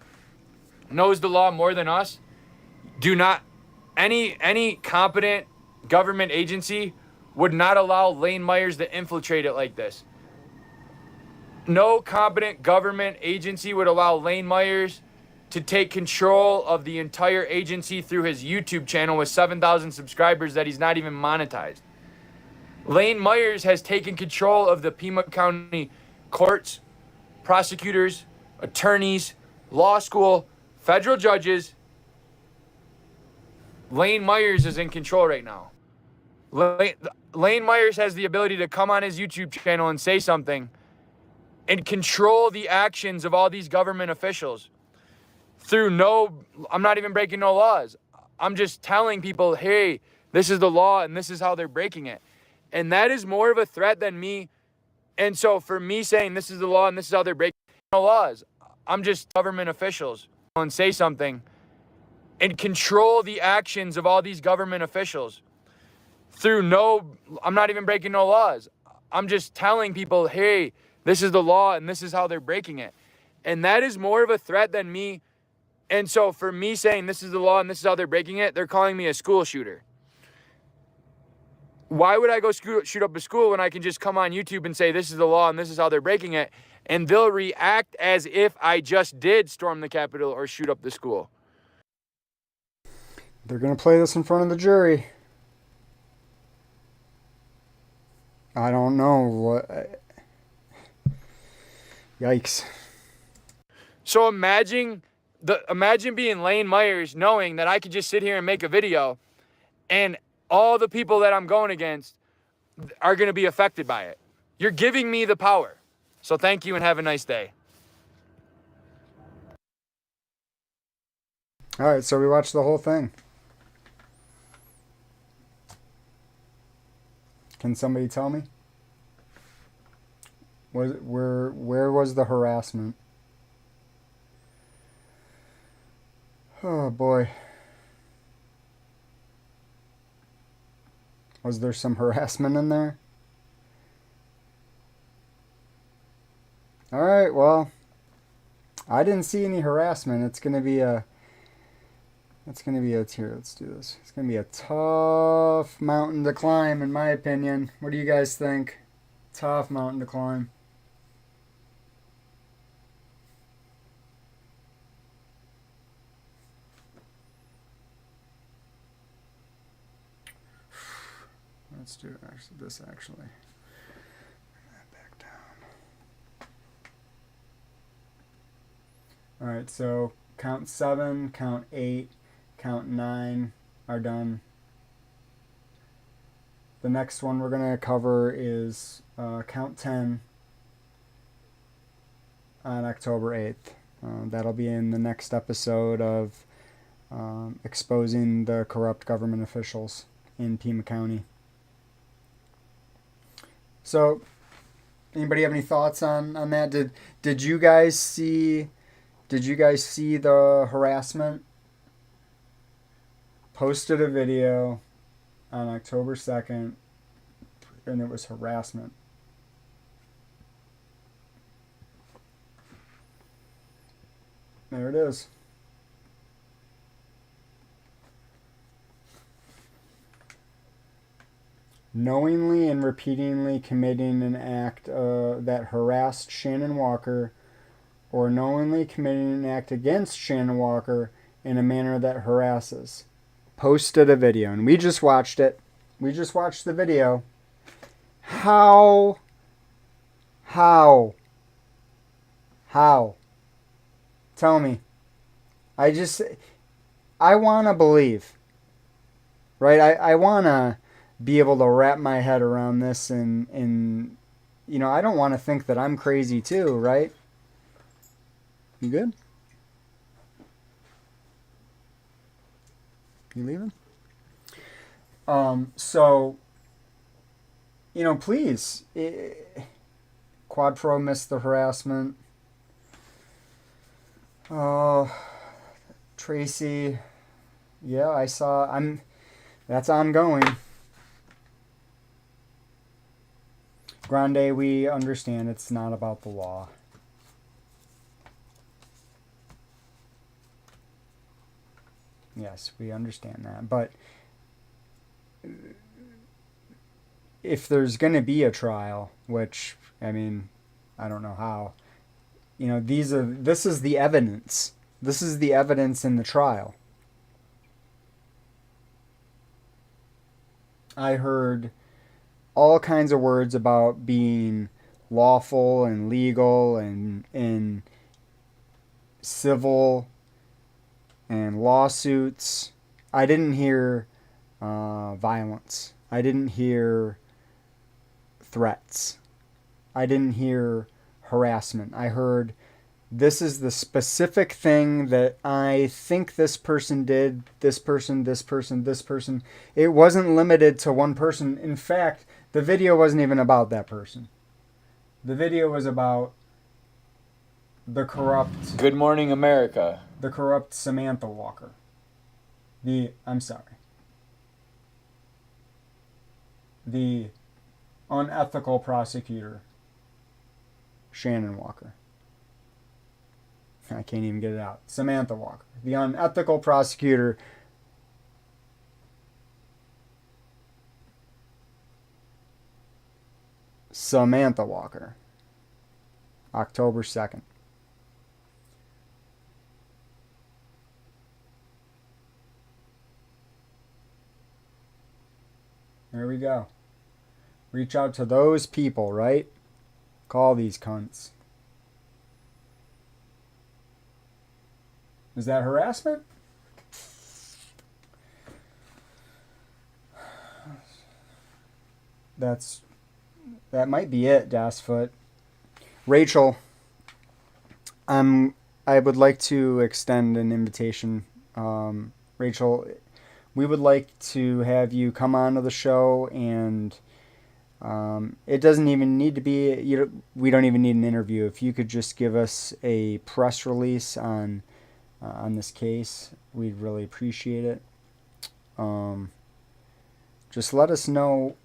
knows the law more than us. Do not, any competent government agency would not allow Lane Myers to infiltrate it like this. No competent government agency would allow Lane Myers to take control of the entire agency through his YouTube channel with 7,000 subscribers that he's not even monetized. Lane Myers has taken control of the Pima County courts, prosecutors, attorneys, law school, federal judges. Lane Myers is in control right now. Lane Myers has the ability to come on his YouTube channel and say something and control the actions of all these government officials I'm not even breaking no laws. I'm just telling people, hey, this is the law and this is how they're breaking it. And that is more of a threat than me. And so for me saying this is the law and this is how they're breaking no laws, I'm just government officials and say something and control the actions of all these government officials I'm not even breaking no laws. I'm just telling people, hey, this is the law and this is how they're breaking it. And that is more of a threat than me. And so for me saying this is the law and this is how they're breaking it, they're calling me a school shooter. Why would I go shoot up a school when I can just come on YouTube and say this is the law and this is how they're breaking it, and they'll react as if I just did storm the Capitol or shoot up the school? They're going to play this in front of the jury. I don't know what. Yikes. So imagine being Lane Myers, knowing that I could just sit here and make a video and all the people that I'm going against are going to be affected by it. You're giving me the power. So thank you and have a nice day. All right, so we watched the whole thing. Can somebody tell me? Where was the harassment? Oh boy. Was there some harassment in there? All right, well, I didn't see any harassment. It's going to be a here, let's do this. It's going to be a tough mountain to climb, in my opinion. What do you guys think? Tough mountain to climb. Let's do this actually. Back down. All right, so count 7, count 8, count 9 are done. The next one we're going to cover is count 10 on October 8th. That'll be in the next episode of exposing the corrupt government officials in Pima County. So, anybody have any thoughts on that? Did you guys see the harassment? Posted a video on October 2nd, and it was harassment. There it is. Knowingly and repeatedly committing an act that harassed Shannon Walker, or knowingly committing an act against Shannon Walker in a manner that harasses. Posted a video, and we just watched it. We just watched the video. How? Tell me. I want to believe. Right? I want to be able to wrap my head around this, and I don't want to think that I'm crazy too, right? You good? You leaving? So please. Quad Pro missed the harassment. Tracy. Yeah, I saw. That's ongoing. Grande, we understand it's not about the law. Yes, we understand that. But if there's going to be a trial, which, I don't know how, this is the evidence. This is the evidence in the trial. I heard all kinds of words about being lawful and legal and civil and lawsuits. I didn't hear violence. I didn't hear threats. I didn't hear harassment. I heard, this is the specific thing that I think this person did, this person, this person, this person. It wasn't limited to one person. In fact, the video wasn't even about that person. The video was about the corrupt... Good Morning America. The corrupt Samantha Walker. The unethical prosecutor, Shannon Walker. I can't even get it out. Samantha Walker. The unethical prosecutor, Samantha Walker. October 2nd. There we go. Reach out to those people, right? Call these cunts. Is that harassment? That might be it, Dasfoot. Rachel, I would like to extend an invitation. Rachel, we would like to have you come on to the show, and it doesn't even need to be, we don't even need an interview. If you could just give us a press release on this case, we'd really appreciate it. Just let us know,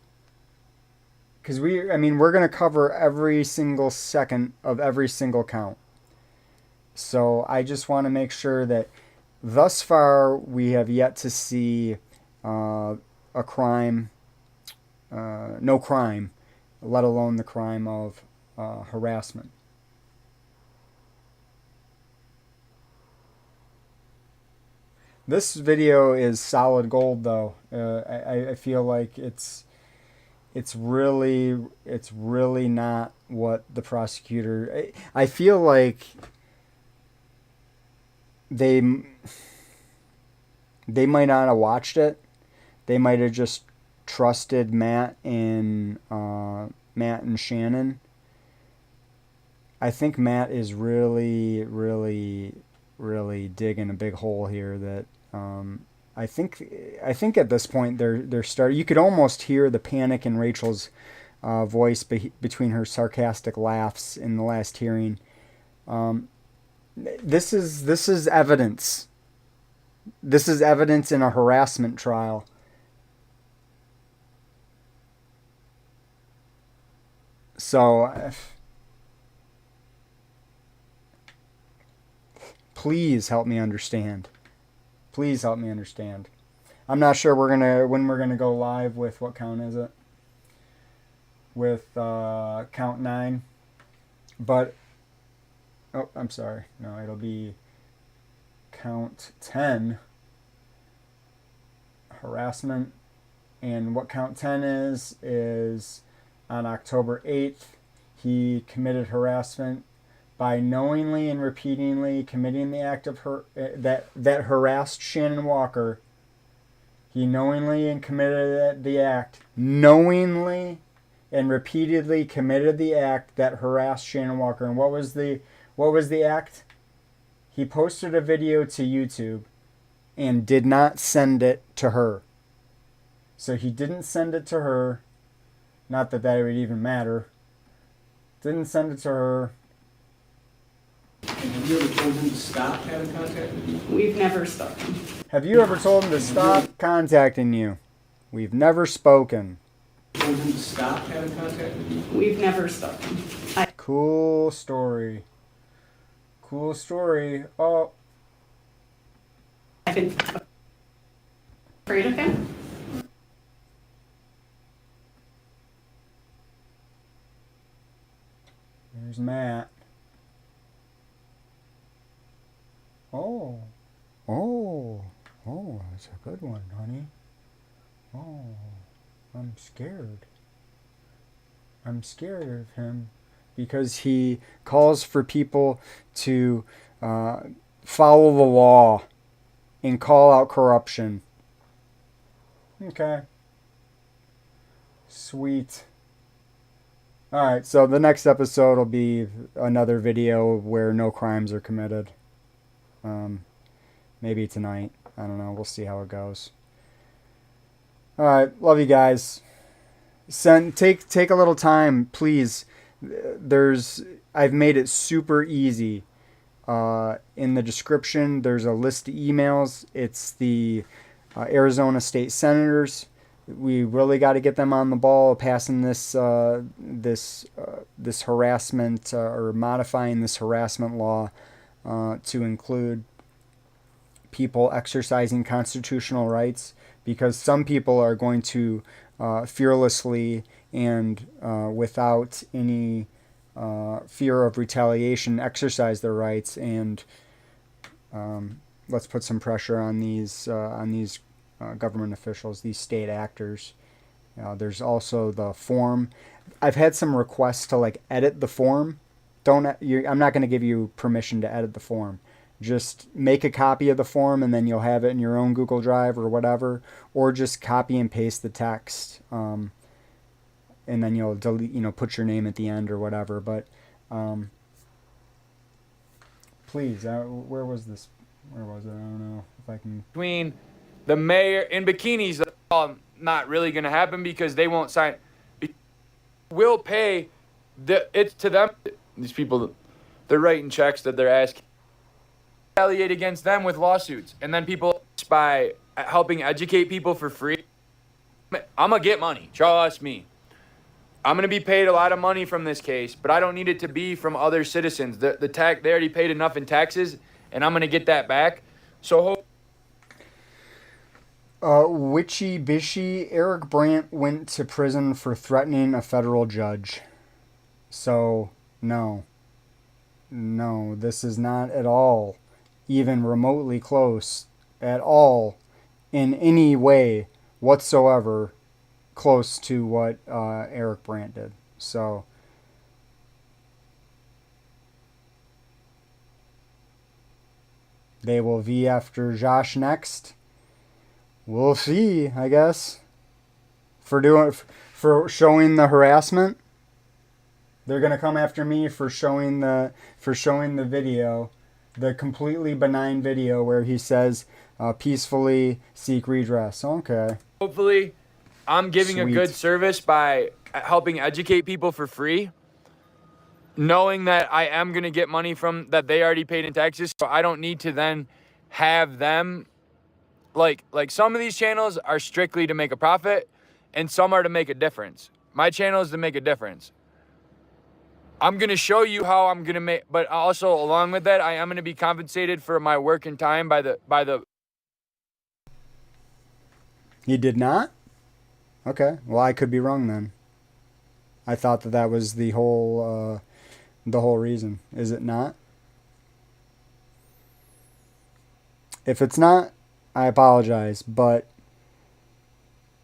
because we're going to cover every single second of every single count. So I just want to make sure that thus far we have yet to see a crime, no crime, let alone the crime of harassment. This video is solid gold, though. I feel like it's really not what the prosecutor. I feel like they might not have watched it. They might have just trusted Matt and Shannon. I think Matt is really digging a big hole here. That I think at this point they're starting. You could almost hear the panic in Rachel's voice between her sarcastic laughs in the last hearing. This is evidence. This is evidence in a harassment trial. So, please help me understand. Please help me understand. I'm not sure when we're gonna go live with, what count is it? With count 9. But oh, I'm sorry. No, it'll be count 10. Harassment. And what count 10 is on October 8th, he committed harassment by knowingly and repeatedly committing the act of that harassed Shannon Walker. He knowingly and committed the act. Knowingly and repeatedly committed the act that harassed Shannon Walker. And what was the act? He posted a video to YouTube and did not send it to her. So he didn't send it to her. Not that that would even matter. Didn't send it to her. Have you ever told him to stop having contact with you? We've never spoken. Have you ever told him to stop contacting you? We've never spoken. Told him to stop having contact with you? We've never spoken. Cool story. Cool story. Oh, I've been afraid of him. there's Matt. Oh. Oh. Oh, that's a good one, honey. Oh, I'm scared. I'm scared of him because he calls for people to follow the law and call out corruption. Okay. Sweet. Alright, so the next episode will be another video where no crimes are committed. Maybe tonight. I don't know. We'll see how it goes. Alright, love you guys. Take a little time, please. I've made it super easy. In the description, there's a list of emails. It's the Arizona State Senators. We really got to get them on the ball, passing this harassment or modifying this harassment law to include people exercising constitutional rights, because some people are going to fearlessly and without any fear of retaliation exercise their rights. And let's put some pressure on these government officials, these state actors. There's also the form. I've had some requests to edit the form. I'm not going to give you permission to edit the form. Just make a copy of the form and then you'll have it in your own Google Drive or whatever, or just copy and paste the text, and then you'll delete, put your name at the end or whatever. But please, where was this? Where was it? I don't know if I can. Between the mayor in bikinis, that's all not really going to happen because they won't sign. We'll pay it's to them. These people, they're writing checks that they're asking. Retaliate against them with lawsuits, and then people, by helping educate people for free, I'm gonna get money. Trust me. I'm gonna be paid a lot of money from this case, but I don't need it to be from other citizens. They already paid enough in taxes, and I'm gonna get that back. So. Witchy Bishy, Eric Brandt went to prison for threatening a federal judge. So, no, this is not at all even remotely close at all in any way whatsoever close to what Eric Brandt did. So they will be after Josh next. We'll see, I guess. For showing the harassment. They're gonna come after me for showing the video. The completely benign video where he says, peacefully seek redress. Okay. Hopefully, I'm giving Sweet. a good service by helping educate people for free, knowing that I am going to get money from that they already paid in taxes, so I don't need to then have them, like some of these channels are strictly to make a profit, and some are to make a difference. My channel is to make a difference. I'm going to show you how I'm going to make, but also along with that, I am going to be compensated for my work and time by the. He did not? Okay. Well, I could be wrong then. I thought that was the whole reason. Is it not? If it's not, I apologize. But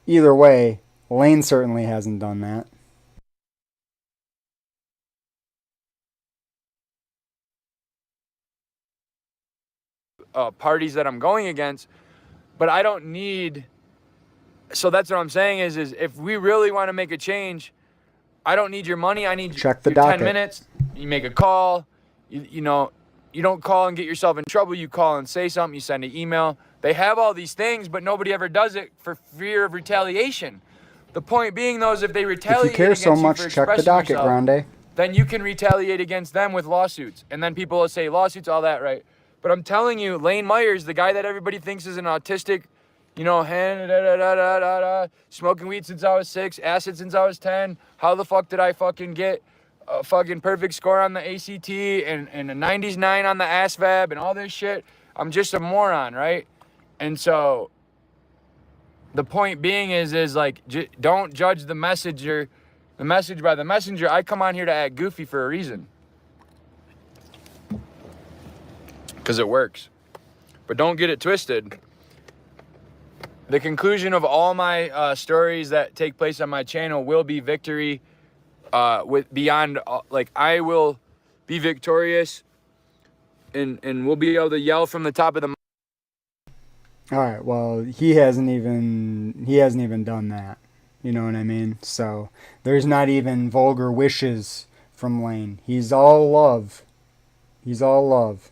either way, Lane certainly hasn't done that. Parties that I'm going against, but I don't need. So that's what I'm saying is if we really want to make a change, I don't need your money. I need Check the your docket. 10 minutes. You make a call. You don't call and get yourself in trouble. You call and say something. You send an email. They have all these things, but nobody ever does it for fear of retaliation. The point being, though, is if they If you retaliate care against so you much, for check the expressing docket, yourself, Grande. then you can retaliate against them with lawsuits. And then people will say lawsuits, all that, right? But I'm telling you, Lane Myers, the guy that everybody thinks is an autistic, smoking weed since I was 6, acid since I was 10. How the fuck did I fucking get a fucking perfect score on the ACT and a 99 on the ASVAB and all this shit? I'm just a moron, right? And so the point being is like, don't judge the message by the messenger. I come on here to act goofy for a reason. Because it works. But don't get it twisted. The conclusion of all my stories that take place on my channel will be victory. With beyond, I will be victorious, and we'll be able to yell from the top of the. All right. Well, he hasn't even done that. You know what I mean? So there's not even vulgar wishes from Lane. He's all love. He's all love.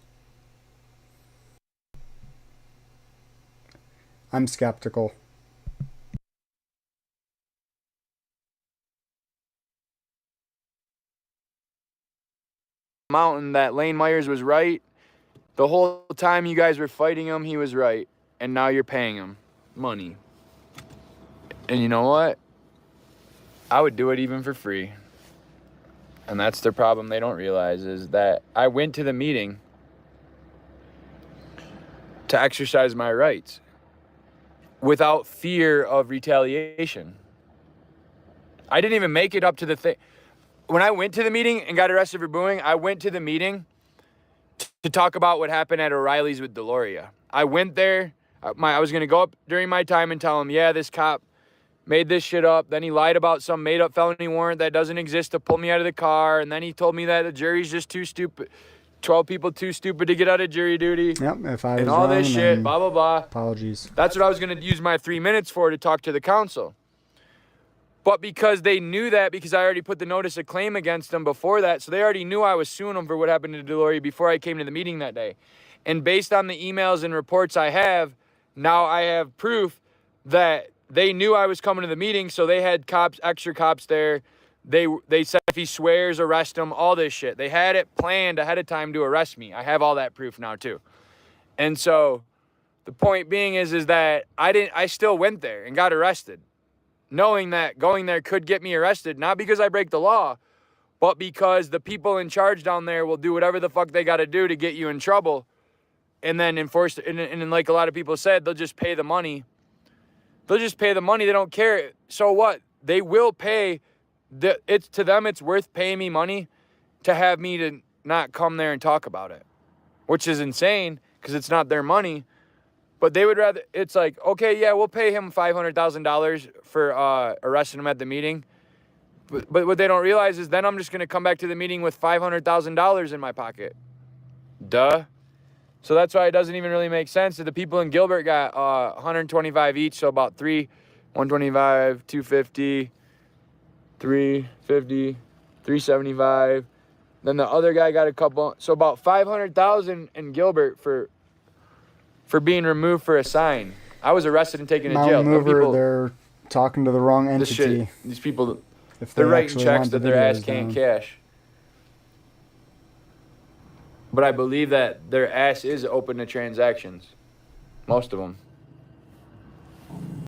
I'm skeptical. Mountain that Lane Myers was right. The whole time you guys were fighting him, he was right. And now you're paying him money. And you know what? I would do it even for free. And that's the problem they don't realize, is that I went to the meeting to exercise my rights without fear of retaliation. I didn't even make it up to the thing. When I went to the meeting and got arrested for booing, I went to the meeting to talk about what happened at O'Reilly's with Deloria. I went there. I was going to go up during my time and tell him, yeah, this cop made this shit up. Then he lied about some made-up felony warrant that doesn't exist to pull me out of the car. And then he told me that the jury's just too stupid. 12 people too stupid to get out of jury duty. Yep, if I was and all wrong, this shit, blah, blah, blah. Apologies. That's what I was going to use my 3 minutes for, to talk to the council. But because they knew that, because I already put the notice of claim against them before that, so they already knew I was suing them for what happened to Deloria before I came to the meeting that day. And based on the emails and reports I have, now I have proof that they knew I was coming to the meeting, so they had cops, extra cops there. They said if he swears, arrest him, all this shit. They had it planned ahead of time to arrest me. I have all that proof now too. And so the point being is that I still went there and got arrested, knowing that going there could get me arrested, not because I break the law, but because the people in charge down there will do whatever the fuck they got to do to get you in trouble, and then enforce, and like a lot of people said, they'll just pay the money. They'll just pay the money. They don't care. So what? They will pay. It's to them, it's worth paying me money to have me to not come there and talk about it, which is insane because it's not their money. But they would rather, it's like, okay, yeah, we'll pay him $500,000 for arresting him at the meeting. But what they don't realize is then I'm just going to come back to the meeting with $500,000 in my pocket. Duh. So that's why it doesn't even really make sense that the people in Gilbert got 125 each, so about 125, 250, 350, 375. Then the other guy got a couple, so about 500,000 in Gilbert for being removed for a sign. I was arrested and taken to jail. Mover, they're talking to the wrong entity. These people, if they're writing checks that their ass can't cash. But I believe that their ass is open to transactions. Most of them.